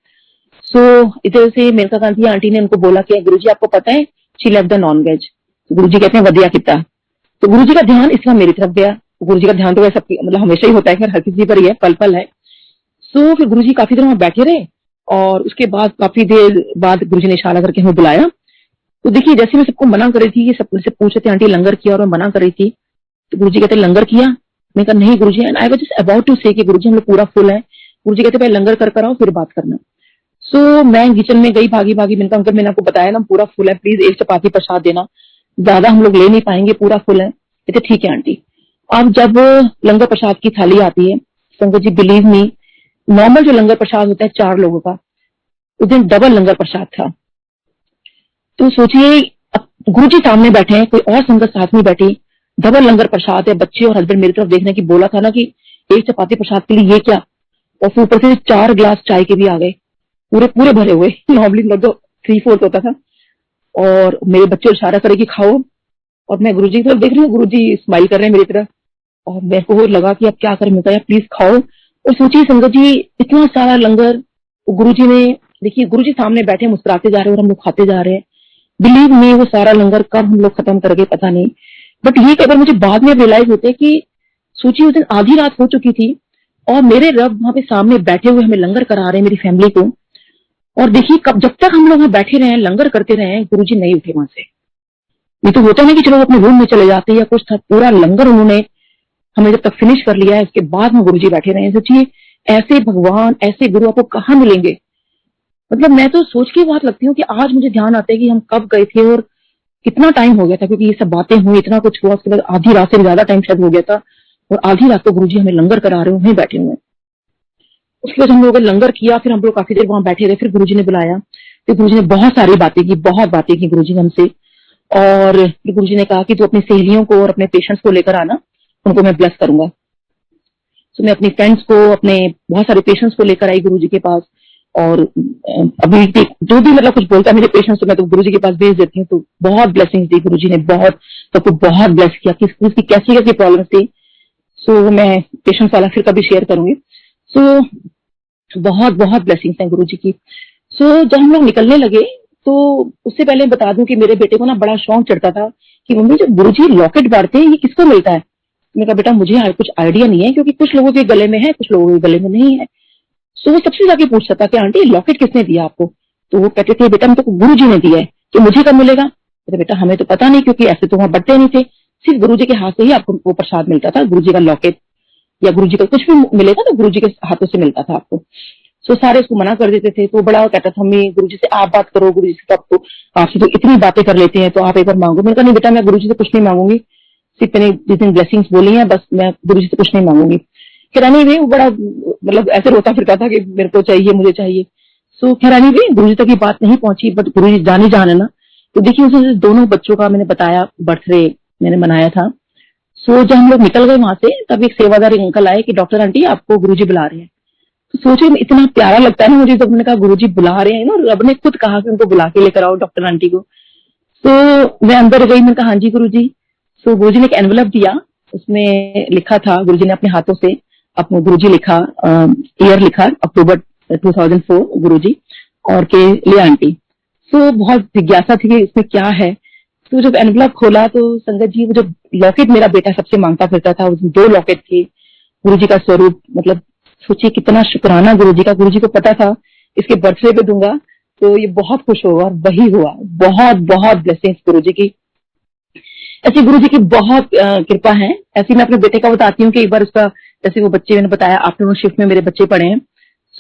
सो इधर से मेनका गांधी आंटी ने उनको बोला कि गुरुजी आपको पता है she left the non veg. Guruji कहते हैं वधिया किता। तो गुरुजी का ध्यान इस बार मेरी तरफ गया। गुरुजी का ध्यान तो वैसे मतलब हमेशा ही होता है, खैर हर किसी पर ही है, पल पल है। सो फिर गुरुजी काफी देर वहां बैठे रहे और उसके बाद काफी देर बाद गुरुजी ने इशारा करके हमें बुलाया। तो देखिए जैसे मैं सबको मना कर रही थी, ये सब से पूछ रहे थे आंटी लंगर किया, और मैं मना कर रही थी। तो गुरुजी कहते लंगर किया। मैं कहा नहीं Guruji, and I was just about to say कि गुरुजी हम लोग पूरा फुल है। गुरुजी कहते पहले लंगर कर आओ फिर बात करना। सो मैं किचन में गई भागी भागी, मैंने कहा अंकल मैंने आपको बताया ना पूरा फुल है, प्लीज एक चपाती प्रसाद देना, ज्यादा हम लोग ले नहीं पाएंगे, पूरा फुल है। कहते ठीक है आंटी। अब जब लंगर प्रसाद की थाली आती है, संगत जी बिलीव मी, नॉर्मल जो लंगर प्रसाद होता है 4 लोगों का, उस दिन डबल लंगर प्रसाद था। तो सोचिए गुरुजी सामने बैठे हैं, कोई और संगत साथ में बैठी, डबल लंगर प्रसाद है। बच्चे और हस्बैंड मेरी तरफ देखने की बोला था ना कि एक चपाती प्रसाद के लिए ये क्या, और फिर ऊपर से 4 ग्लास चाय के भी आ गए, पूरे पूरे भरे हुए। नॉर्मली लगभग 3/4 होता था। और मेरे बच्चे इशारा करे कि खाओ, और मैं गुरुजी की तरफ देख रही हूँ, गुरुजी स्माइल कर रहे हैं मेरी तरफ, और मेरे को लगा कि अब क्या करें। मैं कहा प्लीज खाओ। और सोचिए संगत जी इतना सारा लंगर गुरुजी ने, देखिए गुरुजी सामने बैठे मुस्कुराते जा रहे हैं और हम लोग खाते जा रहे हैं। बिलीव मी वो सारा लंगर कब हम लोग खत्म कर गए पता नहीं। बट ये अगर मुझे बाद में रियलाइज होते कि सोचिए उस दिन आधी रात हो चुकी थी और मेरे रब वहां पे सामने बैठे हुए हमें लंगर करा रहे हैं, मेरी फैमिली को। और देखिए कब जब तक हम लोग वहां बैठे रहे लंगर करते रहे, गुरुजी नहीं उठे वहां से। ये तो होता नहीं कि चलो अपने रूम में चले जाते या कुछ था, पूरा लंगर उन्होंने हमें जब तक फिनिश कर लिया है उसके बाद में गुरुजी बैठे रहे। सोचिए ऐसे भगवान, ऐसे गुरु आपको कहाँ मिलेंगे। मतलब मैं तो सोच के बात लगती हूँ कि आज मुझे ध्यान आता है कि हम कब गए थे और कितना टाइम हो गया था, क्योंकि ये सब बातें हुई, इतना कुछ हुआ, उसके बाद आधी रात से ज्यादा टाइम शायद हो गया था, और आधी रात को गुरुजी हमें लंगर करा रहे, वहीं बैठे हुए। उसके बाद हम लोगों ने लंगर किया, फिर हम लोग काफी देर वहां बैठे रहे, फिर गुरुजी ने बुलाया। फिर गुरुजी ने बहुत सारी बातें की, बहुत बातें की गुरुजी ने हमसे। और फिर गुरुजी ने कहा कि तू अपनी सहेलियों को और अपने पेशेंट्स को लेकर आना, उनको मैं ब्लेस करूंगा। तो मैं अपनी फ्रेंड्स को, अपने बहुत सारे पेशेंट्स को लेकर आई गुरुजी के पास। और अभी जो भी मतलब कुछ बोलता है मेरे पेशेंट्स, तो मैं तो गुरुजी के पास भेज देती हूँ। तो बहुत ब्लेसिंग्स दी गुरुजी ने, बहुत सबको बहुत ब्लेस किया, किसकी कैसी कैसी प्रॉब्लम थी। सो मैं पेशेंट्स वाला फिर कभी शेयर करूंगी। सो बहुत बहुत ब्लेसिंग्स हैं गुरुजी की। सो जब हम लोग निकलने लगे, तो उससे पहले बता दूं कि मेरे बेटे को ना बड़ा शौक चढ़ता था कि मम्मी जो गुरुजी लॉकेट बांटते हैं ये किसको मिलता है। मैंने कहा बेटा मुझे कुछ आइडिया नहीं है, क्योंकि कुछ लोगों के गले में है, कुछ लोगों के गले में नहीं है। सो वो सबसे जाके पूछता था कि आंटी लॉकेट किसने दिया आपको। तो वो कहते थे बेटा मुझे गुरुजी ने दिया है, कि मुझे कब मिलेगा। कहते बेटा हमें तो पता नहीं, क्योंकि ऐसे तो वहां बढ़ते नहीं थे, सिर्फ गुरुजी के हाथ से ही आपको वो प्रसाद मिलता था, गुरुजी का लॉकेट या गुरुजी का कुछ भी मिलेगा तो गुरुजी के हाथों से मिलता था आपको। सो सारे उसको मना कर देते थे। तो बड़ा कहता था मम्मी गुरुजी से आप बात करो, गुरुजी से तो आपसे तो इतनी बातें कर लेते हैं, तो आप एक बार मांगो। मैंने कहा नहीं बेटा मैं गुरुजी से कुछ नहीं मांगूंगी, सिर्फ मैंने जिस दिन ब्लेसिंग्स बोली है बस, मैं गुरुजी से कुछ नहीं मांगूंगी। खैरानी भाई वो बड़ा मतलब ऐसे रोता फिरता था कि मेरे को चाहिए, मुझे चाहिए। सो खैरानी भाई गुरुजी तक ये बात नहीं पहुंची, बट गुरुजी जाने जान है ना। तो देखिए उसने दोनों बच्चों का मैंने बताया, बर्थडे मैंने मनाया था। सो जब हम लोग निकल गए वहां से, तब एक सेवादार अंकल आए कि डॉक्टर आंटी आपको गुरुजी बुला रहे हैं। तो सोचिए इतना प्यारा लगता है ना मुझे, जब उन्होंने कहा गुरुजी बुला रहे हैं ना, रब ने खुद कहा कि उनको बुला के लेकर आओ डॉक्टर आंटी को। तो मैं अंदर गई, मैंने कहा हाँ जी गुरुजी। सो गुरुजी ने एक एनवलप दिया, उसमें लिखा था, गुरुजी ने अपने हाथों से अपना गुरुजी लिखा, ईयर लिखा अक्टूबर 2004 गुरुजी, और के लिए आंटी। सो बहुत जिज्ञासा थी कि इसमें क्या है। तो जब एनवलप खोला तो संगत जी वो जो लॉकेट मेरा बेटा सबसे मांगता फिरता था, उसमें 2 लॉकेट थे गुरुजी का स्वरूप। मतलब सोचिए कितना शुक्राना गुरुजी का, गुरुजी को पता था इसके बर्थडे पे दूंगा तो ये बहुत खुश होगा, और वही हुआ। बहुत बहुत ब्लेसिंग्स गुरुजी की, ऐसी गुरुजी की बहुत कृपा है। ऐसी मैं अपने बेटे का बताती हूँ कि एक बार उसका, जैसे वो बच्चे मैंने बताया आफ्टरनून शिफ्ट में मेरे बच्चे पढ़े हैं।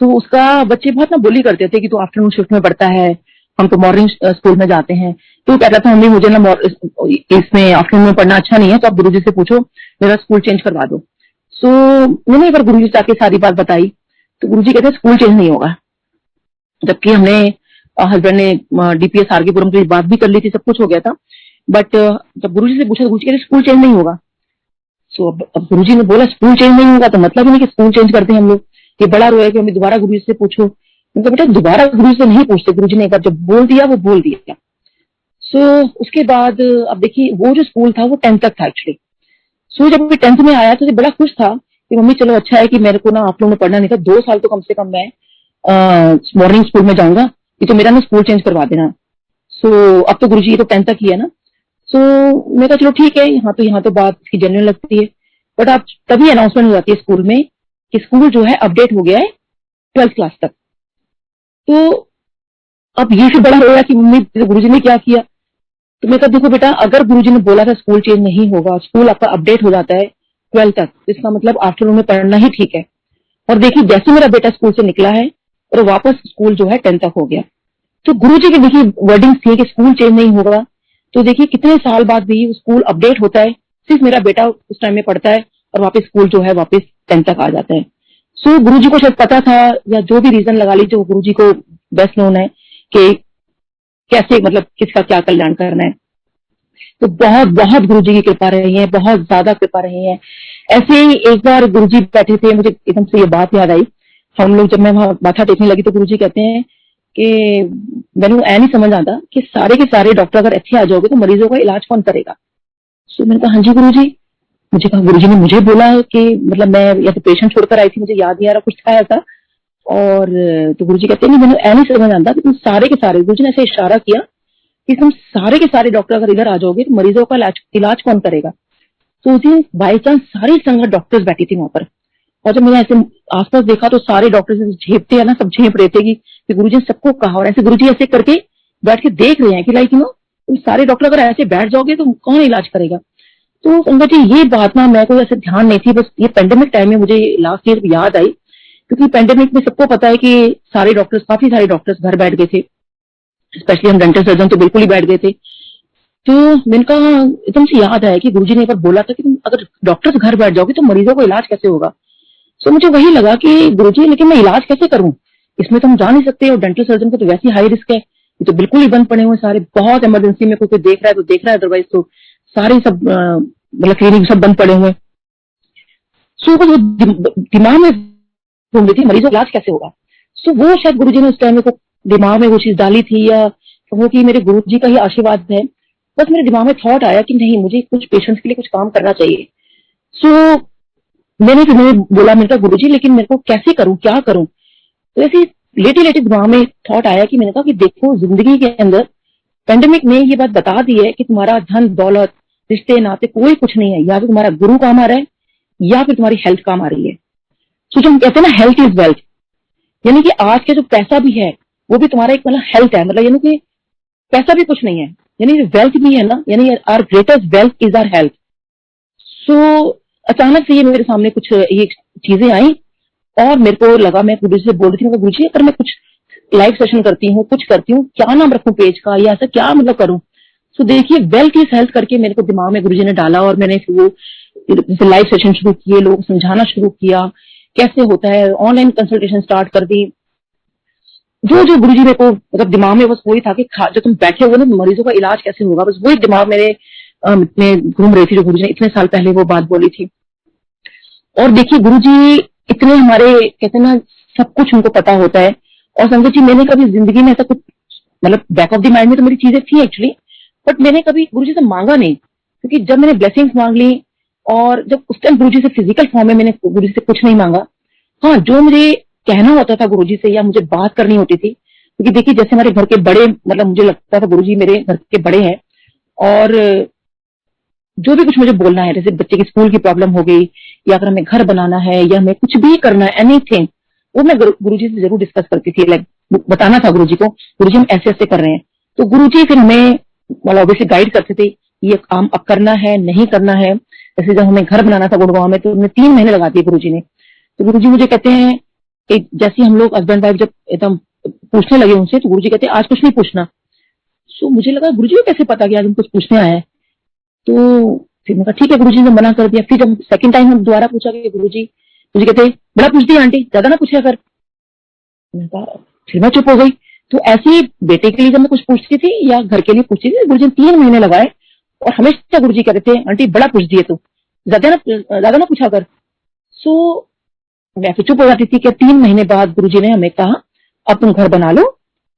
सो उसका बच्चे बहुत ना बोली करते थे कि तू आफ्टरनून शिफ्ट में पढ़ता है, हम तो मॉर्निंग स्कूल में जाते हैं। तो कहता था मम्मी मुझे ना इसमें आफ्टरनून में पढ़ना अच्छा नहीं है, तो आप गुरुजी से पूछो मेरा स्कूल चेंज करवा दो। सो मैंने एक बार गुरुजी से आके सारी बात बताई, तो गुरुजी कहते स्कूल चेंज नहीं होगा। जबकि हमने हस्बैंड ने डीपीएस आरकेपुरम की बात भी कर ली थी, सब कुछ हो गया था। बट जब गुरुजी से पूछा, गुरुजी कहते स्कूल चेंज नहीं होगा। सो अब गुरुजी ने बोला स्कूल चेंज नहीं होगा तो मतलब नहीं कि स्कूल चेंज करते हैं हम लोग। ये बड़ा रोया कि हमें दोबारा गुरुजी से पूछो। उनका बेटा दोबारा गुरुजी से नहीं पूछते, गुरुजी ने एक बार जब बोल दिया वो बोल दिया। सो उसके बाद अब देखिए वो जो स्कूल था वो 10th तक था एक्चुअली। सो जब मैं 10th में आया तो खुश था कि मम्मी चलो अच्छा है कि मेरे को ना आप लोगों ने पढ़ना नहीं था, 2 साल तो कम से कम मैं मॉर्निंग स्कूल में जाऊंगा, ये तो मेरा ना स्कूल चेंज करवा देना। सो अब तो गुरुजी ये तो 10th तक ही है ना। सो मैं कहा चलो ठीक है, यहाँ तो बात की जेन्युइन लगती है। बट अब तभी अनाउंसमेंट हो जाती है स्कूल में कि स्कूल जो है अपडेट हो गया है 12th क्लास तक। तो अब ये फिर बड़ा रोया कि मम्मी गुरुजी ने क्या किया। तो मैं कहा देखो बेटा, अगर गुरुजी ने बोला था स्कूल चेंज नहीं होगा, स्कूल आपका अपडेट हो जाता है 12th तक, तो इसका मतलब आफ्टरनून में पढ़ना ही ठीक है। और देखिए जैसे मेरा बेटा स्कूल से निकला है और वापस स्कूल जो है 10th तक हो गया। तो गुरुजी की देखिए वर्डिंग्स थी कि स्कूल चेंज नहीं होगा। तो देखिए कितने साल बाद भी स्कूल अपडेट होता है, सिर्फ मेरा बेटा उस टाइम में पढ़ता है और वापस स्कूल जो है वापस 10th तक आ जाता है। सो गुरुजी को शायद पता था, या जो भी रीजन लगा लीजिए, गुरुजी को बेस्ट नोन है कि कैसे मतलब किसका क्या कल्याण करना है। तो बहुत बहुत गुरुजी की कृपा रही है, बहुत ज्यादा कृपा रही है। ऐसे ही एक बार गुरुजी बैठे थे, मुझे एकदम से ये बात याद आई। हम लोग जब मैं वहां माथा टेकने लगी तो गुरुजी कहते हैं कि मैंने ऐ नहीं समझ आता कि सारे के सारे डॉक्टर अगर अच्छे आ जाओगे तो मरीजों का इलाज कौन करेगा। सो मैंने कहा हाँ जी गुरुजी। मुझे कहा गुरुजी ने मुझे बोला कि मतलब मैं या तो पेशेंट छोड़कर आई थी, मुझे याद नहीं आ रहा, कुछ था ऐसा। और तो गुरुजी कहते हैं कि मैंने ऐ नहीं समझ आता कि तुम सारे के सारे, गुरुजी ने ऐसे इशारा किया कि तुम सारे के सारे डॉक्टर अगर इधर आ जाओगे तो मरीजों का इलाज कौन करेगा। तो उस दिन बाई चांस सारी संगत डॉक्टर्स बैठी थी वहां पर, और जब मैंने ऐसे आसपास देखा तो सारे डॉक्टर्स झेपते हैं ना, सब झेप रहे थे कि गुरुजी ने सबको कहा, और ऐसे गुरुजी ऐसे करके बैठ के देख रहे हैं कि लाइक तुम सारे डॉक्टर अगर ऐसे बैठ जाओगे तो कौन इलाज करेगा। तो संगत जी ये बात ना मैं कोई ऐसे ध्यान नहीं थी, बस ये पेंडेमिक टाइम में मुझे लास्ट ईयर याद आई, क्योंकि पेंडेमिक में सबको पता है कि सारे डॉक्टर्स, काफी सारे डॉक्टर्स घर बैठ गए थे, स्पेशली हम डेंटल सर्जन तो बिल्कुल ही बैठ गए थे। तो मैंने कहा एकदम से याद आया कि गुरुजी ने एक बार बोला था कि तुम अगर डॉक्टर्स घर बैठ जाओगे तो मरीजों को इलाज कैसे होगा। सो मुझे वही लगा कि गुरुजी लेकिन मैं इलाज कैसे करूं, इसमें तो हम जा नहीं सकते, और डेंटल सर्जन को तो वैसे हाई रिस्क है, ये तो बिल्कुल ही बंद पड़े हुए सारे, बहुत इमरजेंसी में कोई देख रहा है तो देख रहा है, अदरवाइज तो सारे सब मतलब क्लिनिक सब बंद पड़े हुए। सो बस वो दिमाग में घूम रही थी मरीजों का इलाज कैसे होगा। सो वो शायद गुरुजी ने उस टाइम में दिमाग में वो चीज डाली थी, या कहो कि मेरे गुरुजी का ही आशीर्वाद है। बस मेरे दिमाग में थॉट आया कि नहीं, मुझे कुछ पेशेंट्स के लिए कुछ काम करना चाहिए। सो मैंने बोला, मेरे कहा गुरुजी लेकिन मेरे को कैसे करूं, क्या करूं। तो ऐसे लेटे लेटे दिमाग में थॉट आया कि मैंने कहा कि देखो जिंदगी के अंदर पेंडेमिक ने ये बात बता दी है कि तुम्हारा धन दौलत रिश्ते नाते कोई कुछ नहीं है, या फिर तुम्हारा गुरु काम आ रहा है या फिर तुम्हारी हेल्थ काम आ रही है। सो जो हम कहते हैं ना हेल्थ इज वेल्थ, यानी कि आज के जो पैसा भी है वो भी तुम्हारा एक मतलब हेल्थ है, मतलब यानी कि पैसा भी कुछ नहीं है, यानी वेल्थ भी है ना, यानी our greatest wealth is our health. So अचानक से ये मेरे सामने कुछ ये चीजें आई, और मेरे को लगा, मैं गुरुजी से बोल रही थी, गुरुजी अगर मैं कुछ लाइव सेशन करती हूँ, कुछ करती हूँ, क्या नाम रखूं पेज का, या ऐसा क्या मतलब करूं। तो देखिए वेल्थ इज हेल्थ करके मेरे को दिमाग में गुरुजी ने डाला, और मैंने वो लाइव सेशन शुरू किए, लोग समझाना शुरू किया कैसे होता है, ऑनलाइन कंसल्टेशन स्टार्ट कर दी। जो जो गुरुजी मेरे को मतलब दिमाग में बस वही था कि जो तुम बैठे हुए ना मरीजों का इलाज कैसे होगा, बस वही दिमाग मेरे में घूम रही थी, जो गुरुजी ने इतने साल पहले वो बात बोली थी। और देखिए गुरुजी इतने हमारे कहते हैं ना सब कुछ उनको पता होता है। और संजय जी मैंने कभी जिंदगी में ऐसा कुछ मतलब बैक ऑफ द माइंड में तो मेरी चीजें थी एक्चुअली, बट मैंने कभी गुरुजी से मांगा नहीं, क्योंकि जब मैंने ब्लेसिंग्स मांग ली, और जब उस टाइम गुरुजी से फिजिकल फॉर्म में मैंने गुरुजी से कुछ नहीं मांगा। हाँ, जो मुझे कहना होता था गुरुजी से या मुझे बात करनी होती थी, क्योंकि देखिए जैसे हमारे घर के बड़े, मतलब मुझे लगता था गुरुजी मेरे घर के बड़े हैं, और जो भी कुछ मुझे बोलना है, जैसे बच्चे की स्कूल की प्रॉब्लम हो गई, या अगर हमें घर बनाना है या हमें कुछ भी करना है, एनीथिंग, वो मैं गुरुजी से जरूर डिस्कस करती थी, लाइक बताना था गुरुजी को, गुरुजी हम ऐसे ऐसे कर रहे हैं। तो गुरुजी फिर हमें मतलब ऑब्वियसली गाइड करते थे, ये काम अब करना है नहीं करना है। जैसे जब हमें घर बनाना था गुड़गांव में, तो हमने 3 महीने लगा दिए गुरुजी ने। तो गुरुजी मुझे कहते हैं कि जैसे हम लोग हस्बैंड वाइफ जब एकदम पूछने लगे उनसे, तो गुरुजी कहते हैं आज कुछ नहीं पूछना। सो मुझे लगा गुरुजी को कैसे पता कि आज हम कुछ पूछने आए हैं। तो फिर मैंने कहा ठीक है, गुरुजी ने मना कर दिया। फिर जब सेकंड टाइम हम दोबारा पूछा कि गुरुजी, मुझे कहते बड़ा पूछ दिया आंटी, ज्यादा ना पूछा कर। मैंने कहा, फिर मैं चुप हो गई। तो ऐसे ही बेटे के लिए जब मैं कुछ पूछती थी या घर के लिए पूछती थी, गुरुजी ने 3 महीने लगाए, और हमेशा गुरुजी कहते थे आंटी बड़ा पूछ दिए, तो ज्यादा ना पूछा कर। सो मैं फिर चुप हो जाती थी कि 3 महीने बाद गुरुजी ने हमें कहा अब तुम घर बना लो,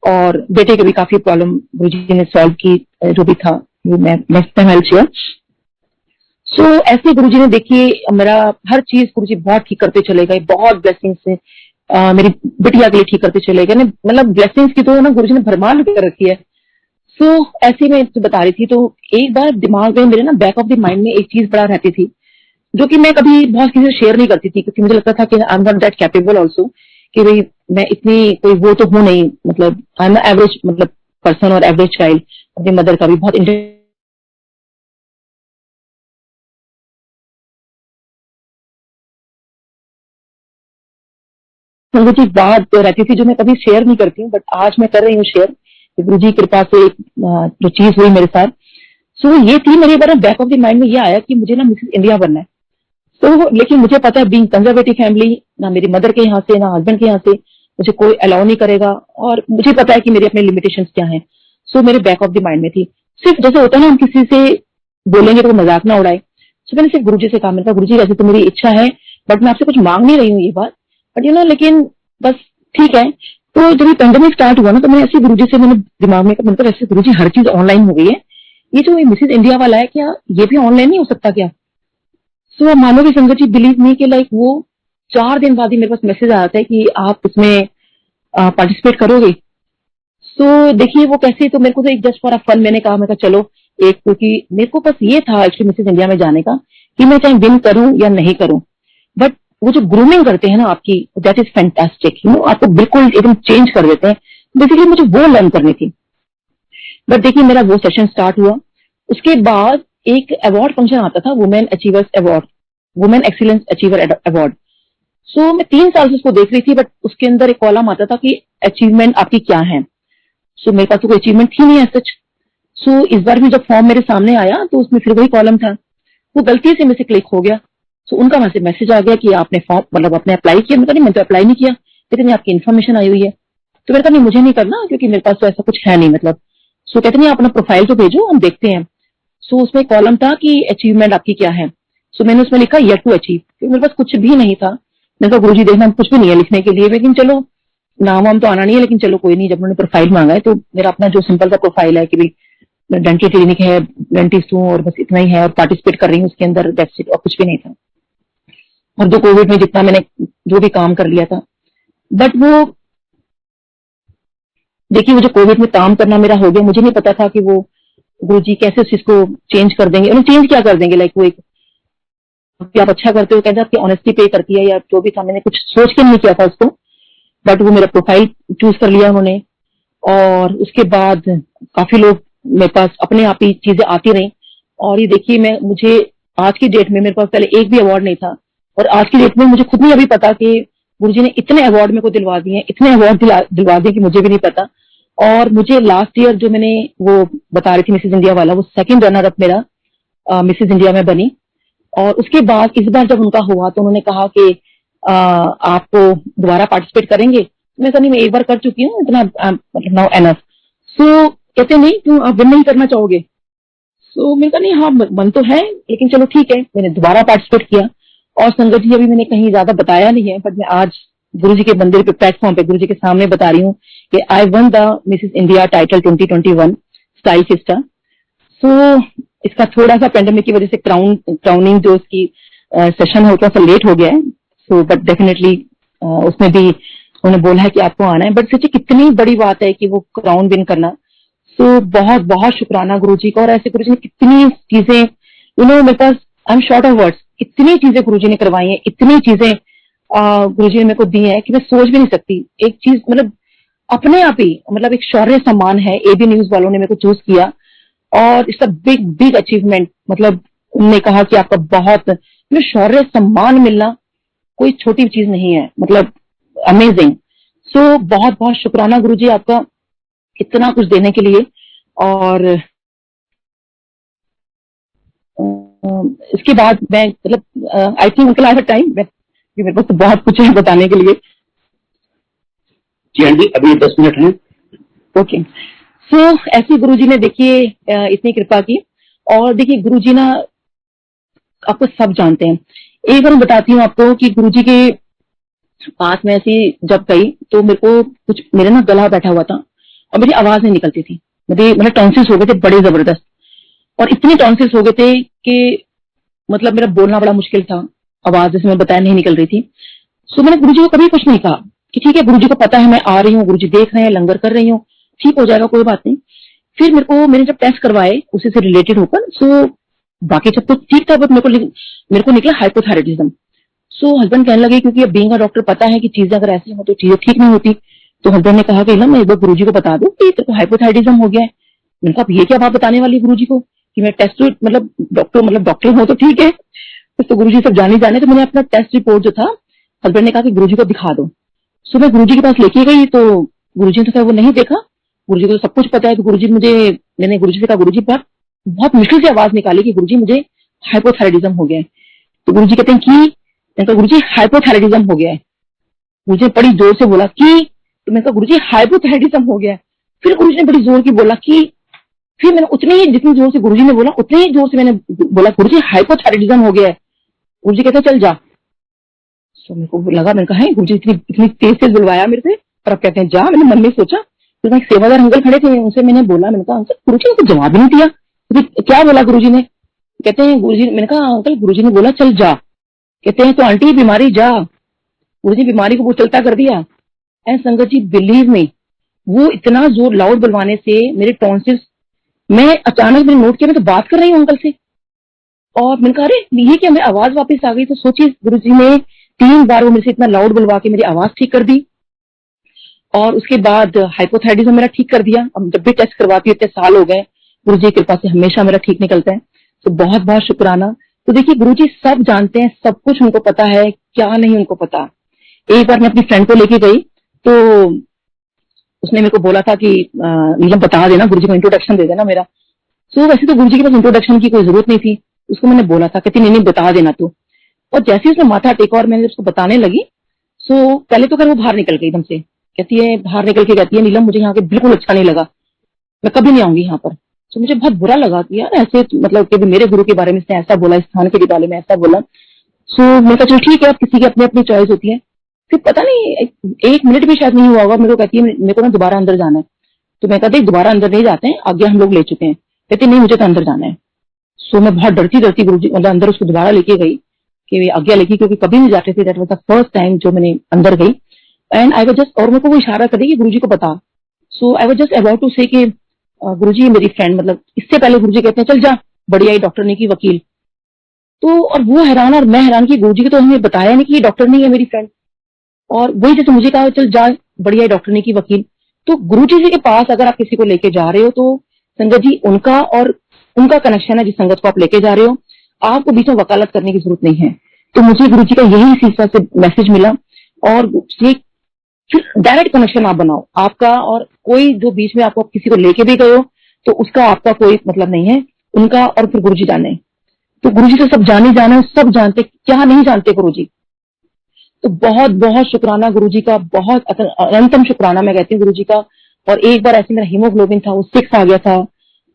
और बेटे के भी काफी प्रॉब्लम गुरुजी ने सॉल्व की, जो भी था वो मैं हेल्प किया। सो ऐसे गुरुजी ने देखिए मेरा हर चीज गुरुजी बहुत ठीक करते चले गए, बहुत ब्लेसिंग से मेरी बिटिया के लिए ठीक करते चले गए। मतलब ब्लेसिंग्स की तो ना गुरुजी ने भरमार कर रखी है। सो ऐसे में तो बता रही थी, तो एक बार दिमाग में मेरे ना बैक ऑफ द माइंड में एक चीज बड़ा रहती थी, जो कि मैं कभी बहुत किसी से शेयर नहीं करती थी, क्योंकि मुझे लगता था कि I am not that capable also, कि भाई मैं इतनी कोई वो तो हूं नहीं, मतलब आई एम एवरेज मतलब पर्सन और एवरेज चाइल्ड। अपनी मदर का भी बहुत गुरु जी बात रहती थी जो मैं कभी शेयर नहीं करती हूँ, बट आज मैं कर रही हूँ शेयर। गुरु जी की कृपा से जो चीज हुई मेरे साथ, सो ये थी मेरे बार बैक ऑफ द माइंड में ये आया कि मुझे ना मिसेस इंडिया बनना है। तो लेकिन मुझे पता है बीइंग कंजर्वेटिव फैमिली, ना मेरी मदर के यहाँ से ना हस्बैंड के यहाँ से मुझे कोई अलाउ नहीं करेगा, और मुझे पता है कि मेरे अपने लिमिटेशंस क्या हैं। सो मेरे बैक ऑफ द माइंड में थी। सिर्फ जैसे होता है ना, हम किसी से बोलेंगे तो मजाक ना उड़ाए। सो मैंने सिर्फ गुरुजी से कहा, मैंने कहा गुरुजी वैसे तो मेरी इच्छा है, बट मैं आपसे कुछ मांग नहीं रही हूँ ये बात, बट लेकिन बस ठीक है। तो जब ये पेंडेमिक स्टार्ट हुआ ना, तो मैंने ऐसे गुरुजी से मैंने दिमाग में कहा, ऐसे गुरुजी हर चीज ऑनलाइन हो गई है, ये जो मिसेज इंडिया वाला है क्या ये भी ऑनलाइन नहीं हो सकता क्या? सो मानोगे संगत जी, बिलीव मी कि लाइक वो 4 दिन बाद ही मेरे पास मैसेज आता है कि आप इसमें पार्टिसिपेट करोगे। सो देखिए वो कैसे, तो मेरे को तो एक जस्ट फॉर अ फन मैंने कहा, मैं कहा चलो एक, क्योंकि मेरे को बस ये था एक्चुअली मिसेज इंडिया में जाने का कि मैं चाहे विन करूं या नहीं करूं, बट वो जो ग्रूमिंग करते हैं ना आपकी, दैट इज फैंटास्टिक। आपको बिल्कुल एकदम चेंज कर देते हैं। बेसिकली मुझे वो लर्न करनी थी। बट देखिए मेरा वो सेशन स्टार्ट हुआ, उसके बाद एक अवार्ड फंक्शन आता था, women achievers award, women excellence achiever award. So मैं 3 साल से उसको देख रही थी, बट उसके अंदर एक कॉलम आता था कि अचीवमेंट आपकी क्या है। सो मेरे पास तो कोई अचीवमेंट थी नहीं सच। सो इस बार भी जब फॉर्म मेरे सामने आया तो उसमें फिर वही कॉलम था, वो गलती से मेरे से क्लिक हो गया। सो उनका वहां से मैसेज आ गया कि आपने फॉर्म मतलब आपने अप्लाई किया। मैंने तो अप्लाई नहीं किया, कहते नहीं आपकी इन्फॉर्मेशन आई हुई है। तो मैंने कहा नहीं मुझे नहीं करना, क्योंकि मेरे पास तो ऐसा कुछ है नहीं मतलब। सो कहते नहीं आप अपना प्रोफाइल तो भेजो, हम देखते हैं। सो उसमें कॉलम था कि अचीवमेंट आपकी क्या है। सो मैंने उसमें लिखा येट टू अचीव, क्योंकि मेरे पास कुछ भी नहीं था। मैंने कहा गुरुजी देखना कुछ भी नहीं है लिखने के लिए, लेकिन चलो नाम वाम तो आना नहीं है, लेकिन चलो कोई नहीं। जब उन्होंने प्रोफाइल मांगा है, तो मेरा अपना जो सिंपल सा प्रोफाइल है कि भाई डेंटल क्लिनिक है, डेंटिस्ट हूँ, और बस इतना ही है, और पार्टिसिपेट कर रही हूँ उसके अंदर, दैट्स इट, और कुछ भी नहीं था। और जो कोविड में जितना मैंने जो भी काम कर लिया था, बट वो देखिए वो जो कोविड में काम करना मेरा हो गया, मुझे नहीं पता था कि वो गुरुजी कैसे उस चीज को चेंज कर देंगे। उन्हें चेंज क्या कर देंगे, लाइक वो एक कि आप अच्छा करते हो, कहते आपकी ऑनेस्टी पे करती है, या जो भी था, मैंने कुछ सोच के नहीं किया था उसको, बट वो मेरा प्रोफाइल चूज कर लिया उन्होंने। और उसके बाद काफी लोग मेरे पास अपने आप ही चीजें आती रही। और ये देखिए मैं मुझे आज की डेट में, मेरे पास पहले एक भी अवार्ड नहीं था, और आज की डेट में मुझे खुद नहीं अभी पता कि गुरुजी ने इतने अवार्ड मेरे को दिलवा दिए, इतने अवार्ड दिलवा दिए कि मुझे भी नहीं पता। और मुझे लास्ट ईयर जो मैंने वो बता रही थी मिसेज इंडिया वाला, वो सेकंड रनर अप मेरा मिसेज इंडिया में बनी। और उसके बाद इस बार जब उनका हुआ, तो उन्होंने कहा कि आपको दोबारा पार्टिसिपेट करेंगे। मैं कहा नहीं, मैं एक बार कर चुकी हूँ, इतना मतलब नाउ एनफ। सो कहते नहीं क्यों आप विन नहीं करना चाहोगे। सो मैंने कहा नहीं हाँ मन तो है, लेकिन चलो ठीक है। मैंने दोबारा पार्टिसिपेट किया। और संगत जी अभी मैंने कहीं ज्यादा बताया नहीं है, बट मैं आज गुरुजी के मंदिर पे प्लेटफॉर्म पे गुरुजी के सामने बता रही हूँ कि I won the Mrs India title 2021 style fiesta. So इसका थोड़ा सा पेंडेमिक की वजह से क्राउनिंग जो उसकी सेशन है, वो थोड़ा सा लेट हो गया है। सो बट डेफिनेटली उसमें भी उन्होंने बोला है कि आपको आना है। बट सच्ची कितनी बड़ी बात है कि वो क्राउन विन करना। सो बहुत बहुत शुक्राना गुरुजी का। और ऐसे गुरुजी ने कितनी चीजें मेरे पास, I am short of words, इतनी चीजें गुरुजी ने करवाई है, इतनी चीजें गुरुजी ने मेरे को दी है कि मैं सोच भी नहीं सकती। एक चीज मतलब अपने आप ही मतलब एक शौर्य सम्मान है, एबी न्यूज वालों ने मेरे को चूज किया, और it's a big big achievement. मतलब उन्होंने कहा कि आपका बहुत शौर्य सम्मान मिलना कोई छोटी चीज नहीं है, मतलब अमेजिंग। सो बहुत बहुत शुक्राना गुरुजी आपका इतना कुछ देने के लिए। और इसके बाद मैं मतलब I think uncle I have time, मेरे पास तो बहुत कुछ है बताने के लिए। जी हाँ जी, अभी 10 मिनट है। ओके। सो ऐसे गुरुजी ने देखिए इतनी कृपा की। और देखिए गुरुजी ना आपको सब जानते हैं। एक बार बताती हूँ आपको कि गुरुजी के पास में ऐसी जब गई, तो मेरे को कुछ मेरे ना गला बैठा हुआ था, और मेरी आवाज नहीं निकलती थी। मेरे मतलब टॉन्सिल्स हो गए थे बड़े जबरदस्त, और इतने टॉन्सिल्स हो गए थे कि मतलब मेरा बोलना बड़ा मुश्किल था, आवाज जैसे मैं बताया नहीं निकल रही थी। सो मैंने गुरुजी को कभी कुछ नहीं कहा कि ठीक है, गुरुजी को पता है मैं आ रही हूँ, गुरुजी देख रहे हैं, लंगर कर रही हूँ, ठीक हो जाएगा, कोई बात नहीं। फिर मैंने जब टेस्ट करवाए उसी से रिलेटेड होकर, सो बाकी सब तो ठीक था, बट मेरे को निकला हाइपोथायराइडिज्म। सो हस्बैंड कहने लगे, क्योंकि अब बीइंग अ डॉक्टर पता है कि चीजें अगर ऐसी हो तो चीजें ठीक नहीं होती, तो हस्बैंड ने कहा कि ना मैं एक बार गुरुजी को बता दूं कि तेरे को हाइपोथायराइडिज्म हो गया है। मैंने कहा ये क्या बात बताने वाली गुरुजी को कि मैं टेस्ट, मतलब डॉक्टर हो तो ठीक है, तो गुरुजी सब जाने जाने। तो मैंने अपना टेस्ट रिपोर्ट जो था, हस्बैंड ने कहा कि गुरुजी को दिखा दो। सो मैं गुरुजी के पास लेके गई, तो गुरुजी ने कहा वो नहीं देखा, गुरुजी को तो सब कुछ पता है। तो मैंने गुरुजी से कहा, गुरुजी बहुत मुश्किल से आवाज निकाली कि गुरुजी मुझे हाइपोथायराइडिज्म हो गया है। तो गुरुजी कहते हैं कि, मैंने कहा गुरुजी हाइपोथायराइडिज्म हो गया है। मुझे बड़ी जोर से बोला कि, तो मैंने कहा गुरुजी हाइपोथायराइडिज्म हो गया है। फिर गुरुजी ने बड़ी जोर की बोला कि, फिर मैंने उतने ही जितनी जोर से गुरुजी ने बोला उतने ही जोर से मैंने बोला गुरुजी हाइपोथायराइडिज्म हो गया है। गुरुजी कहते चल जा। तो मेरे को लगा, मैंने कहा है गुरुजी इतनी तेज से बुलवाया मेरे से, और अब कहते हैं जा। मैंने मन में सोचा, तो एक सेवादार अंकल खड़े थे, उनसे मैंने बोला, मैंने कहा अंकल गुरुजी ने तो जवाब ही नहीं दिया, क्या बोला गुरुजी ने? कहते हैं गुरुजी, मैंने कहा अंकल गुरुजी ने बोला चल जा। कहते हैं तो आंटी बीमारी जा, गुरुजी बीमारी को वो चलता कर दिया। एंड संगत जी बिलीव में, वो इतना जोर लाउड बुलवाने से मेरे टॉन्सिल्स, मैं अचानक मैंने नोट किया मैं तो बात कर रही हूँ अंकल से, और मैंने कहा अरे ये क्या, मेरी आवाज वापस आ गई। तो सोचिए गुरुजी ने 3 बार वो मेरे से इतना लाउड बुलवा के मेरी आवाज ठीक कर दी, और उसके बाद हाइपोथायराइडिज्म मेरा ठीक कर दिया। अब जब भी टेस्ट करवाती हूँ, इतने साल हो गए, गुरुजी की कृपा से हमेशा मेरा ठीक निकलता है। तो बहुत बहुत शुक्राना। तो देखिए गुरुजी सब जानते हैं, सब कुछ उनको पता है, क्या नहीं उनको पता। एक बार मैं अपनी फ्रेंड को लेके गई, तो उसने मेरे को बोला था कि नीलम बता देना, गुरुजी को इंट्रोडक्शन दे देना मेरा। सो वैसे तो गुरुजी के पास इंट्रोडक्शन की कोई जरूरत नहीं थी, उसको मैंने बोला था, कहती नहीं बता देना तू। और जैसे ही उसने माथा टेका और मैंने उसको बताने लगी, सो पहले तो वो बाहर निकल गई एकदम से, कहती है बाहर निकल के कहती है नीलम मुझे यहाँ के बिल्कुल अच्छा नहीं लगा, मैं कभी नहीं आऊंगी यहाँ पर। तो मुझे बहुत बुरा लगा कि यार ऐसे, मतलब कि मेरे गुरु के बारे में इसने ऐसा बोला, इस स्थान के बारे में ऐसा बोला। सो मैं कहा चलो ठीक है, अब किसी की अपनी अपनी चॉइस होती है। फिर पता नहीं 1 मिनट भी शायद नहीं हुआ होगा, मेरे को कहती है मेरे को ना दोबारा अंदर जाना है। तो मैं कहती दोबारा अंदर नहीं जाते हैं, आगे हम लोग ले चुके हैं। कहती नहीं मुझे तो अंदर जाना है। सो मैं बहुत डरती गुरुजी मतलब अंदर उसको दोबारा लेके गई कि आज्ञा लेके, क्योंकि कभी नहीं जाते थे। That was the first time जो मैंने अंदर गई, एंड आई वाज जस्ट, और मेरे को वो इशारा कर दी कि गुरुजी को बता। So I was just about to say कि गुरुजी मेरी फ्रेंड, मतलब इससे पहले गुरुजी कहते हैं चल जा, बढ़िया ही डॉक्टर नहीं की वकील। तो और वो हैरान और मैं हैरान कि गुरुजी को तो हमें बताया नहीं कि ये डॉक्टर नहीं है मेरी फ्रेंड, और वही जैसे मुझे कहा चल जा, बढ़िया ही डॉक्टर नहीं की वकील। तो गुरुजी जी के पास अगर आप किसी को लेके जा रहे हो, तो संगत जी उनका और उनका कनेक्शन है, जिस संगत को आप लेके जा रहे हो, आपको बीच में वकालत करने की जरूरत नहीं है। तो मुझे गुरुजी का यही सिलसिला से मैसेज मिला, और फिर डायरेक्ट कनेक्शन आप बनाओ आपका, और कोई जो बीच में आपको किसी को लेके भी गए हो तो उसका आपका कोई मतलब नहीं है, उनका और फिर गुरुजी जाने। तो गुरुजी तो सब जाने जाने, सब जानते, क्या नहीं जानते गुरुजी। तो बहुत बहुत शुक्राना गुरुजी का, बहुत अनंतम शुक्राना मैं कहती हूँ गुरुजी का। और एक बार ऐसे मेरा हीमोग्लोबिन था वो 6 आ गया था,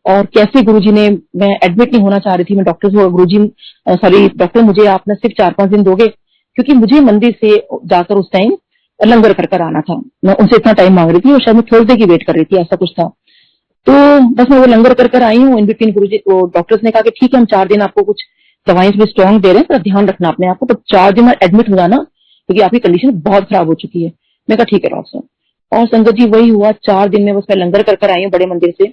और कैसे गुरुजी ने, मैं एडमिट नहीं होना चाह रही थी, मैं डॉक्टर से गुरुजी सॉरी डॉक्टर मुझे आप ना सिर्फ 4-5 दिन दोगे, क्योंकि मुझे मंदिर से जाकर उस टाइम लंगर कर आना था। मैं उनसे इतना टाइम मांग रही थी, और शायद मैं थर्सडे की वेट कर रही थी, ऐसा कुछ था। तो बस मैं वो लंगर कर आई हूँ। इन बिटवीन गुरुजी डॉक्टर्स ने कहा कि ठीक है हम 4 दिन आपको कुछ दवाएं में स्ट्रॉन्ग दे रहे हैं, तो ध्यान रखना अपने आपको, पर 4 दिन एडमिट हो जाना क्योंकि आपकी कंडीशन बहुत खराब हो चुकी है। मैं कहा ठीक है डॉक्टर। और संगत जी वही हुआ, 4 दिन में बस मैं लंगर कर आई हूँ बड़े मंदिर से।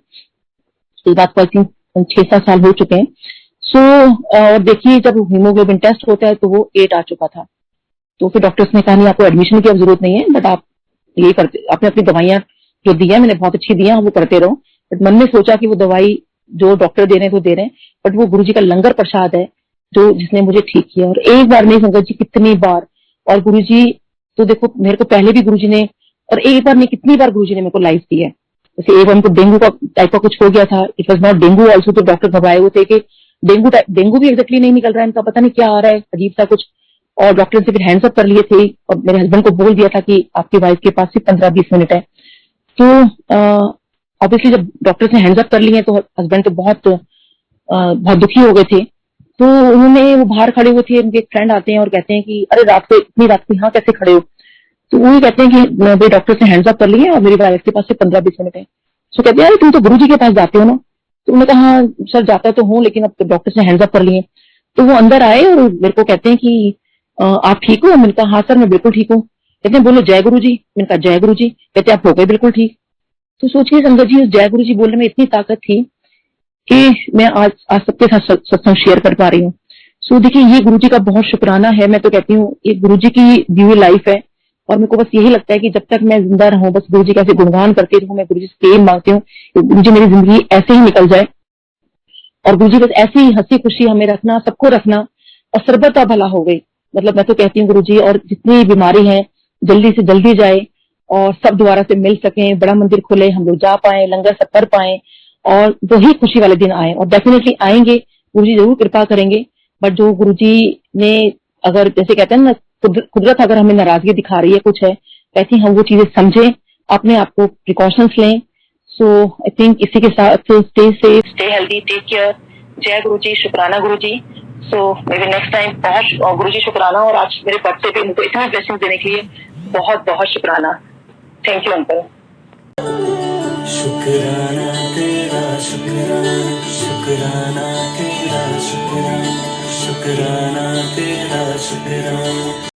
इस बात को आई थिंक 6-7 साल हो चुके हैं। सो और देखिए जब हीमोग्लोबिन टेस्ट होता है तो वो 8 आ चुका था। तो फिर डॉक्टर्स ने कहा नहीं आपको एडमिशन की अब जरूरत नहीं है, बट आप ये करते अपनी अपनी दवाइयां जो दी है मैंने बहुत अच्छी दी है, वो करते रहो। बट मन में सोचा कि वो दवाई जो डॉक्टर दे रहे हैं तो दे रहे हैं, बट वो गुरुजी का लंगर प्रसाद है जो जिसने मुझे ठीक किया। और एक बार नहीं संगत जी कितनी बार, और गुरुजी तो देखो मेरे को पहले भी गुरुजी ने, और एक बार नहीं कितनी बार गुरुजी ने मेरे को लाइफ दी है। जैसे एक बार उनको डेंगू का टाइप का कुछ हो गया था, it was not dengue also, तो डॉक्टर घबराए हुए थे कि डेंगू भी एग्जैक्टली नहीं निकल रहा है इनका, पता नहीं क्या आ रहा है अजीब सा कुछ। और डॉक्टर से फिर हैंड्स अप कर लिए थे, और मेरे हस्बैंड को बोल दिया था कि आपकी वाइफ के पास सिर्फ 15-20 मिनट है। तो ऑब्वियसली जब डॉक्टर ने हैंड्स अप कर लिए तो हस्बैंड तो बहुत दुखी हो गए थे। तो उन्होंने, वो बाहर खड़े हुए थे, उनके एक फ्रेंड आते हैं और कहते हैं कि अरे रात को इतनी रात को यहाँ कैसे खड़े हो। तो वो कहते हैं कि भाई डॉक्टर से हैंड्स अप कर लिए और मेरी वाइफ के पास सिर्फ 15-20 मिनट है। तो कहते हैं अरे तुम तो गुरुजी के पास जाते हो ना। तो उन्होंने कहा हाँ सर जाता तो हूँ, लेकिन अब तो डॉक्टर से हैंड्स अप कर लिए। तो वो अंदर आए और मेरे को कहते हैं कि आप ठीक हो? मैंने कहा हाँ सर मैं बिल्कुल ठीक हूँ। कहते हैं बोलो जय गुरु जी। मैंने कहा जय गुरु जी। कहते हैं आप हो गए बिल्कुल ठीक। तो सोचिए संगत जी, उस जय गुरु जी बोलने में इतनी ताकत थी कि मैं आज सबके साथ सत्संग शेयर कर पा रही हूँ। सो देखिए ये गुरु जी का बहुत शुक्राना है। मैं तो कहती हूँ ये गुरु जी की दी हुई लाइफ है और मेरे को बस यही लगता है कि जब तक मैं जिंदा रहूं बस गुरु जी का ऐसे गुणगान करती रहूं। मैं गुरु जी से प्रेम मांगती हूँ गुरु जी मेरी जिंदगी ऐसे ही निकल जाए और गुरु जी बस ऐसी ही हंसी खुशी हमें रखना, सबको रखना और सर्वत का भला हो गई। मतलब मैं तो कहती हूँ गुरु जी, और जितनी बीमारी है जल्दी से जल्दी जाए और सब दोबारा से मिल सकें, बड़ा मंदिर खुले, हम लोग जा पाए, लंगर सब कर पाए और वही खुशी वाले दिन आए। और डेफिनेटली आएंगे, गुरु जी जरूर कृपा करेंगे। बट जो गुरु जी ने, अगर जैसे कहते हैं ना, कुदरत अगर हमें नाराजगी दिखा रही है कुछ है, ऐसी हम वो चीजें समझें, अपने आप को प्रिकॉशंस लें। सो आई थिंक इसी के साथ stay safe, stay healthy, take care. जय गुरु जी, शुक्राना गुरु ji. So maybe next time बहुत गुरु जी शुक्राना। और आज मेरे बर्थडे पे मुझे इतना ब्लेसिंग देने के लिए बहुत बहुत शुक्राना। Thank you uncle. शुक्राना तेरा शुक्राना, शुक्राना तेरा शुक्राना, शुक्राना तेरा शुक्राना।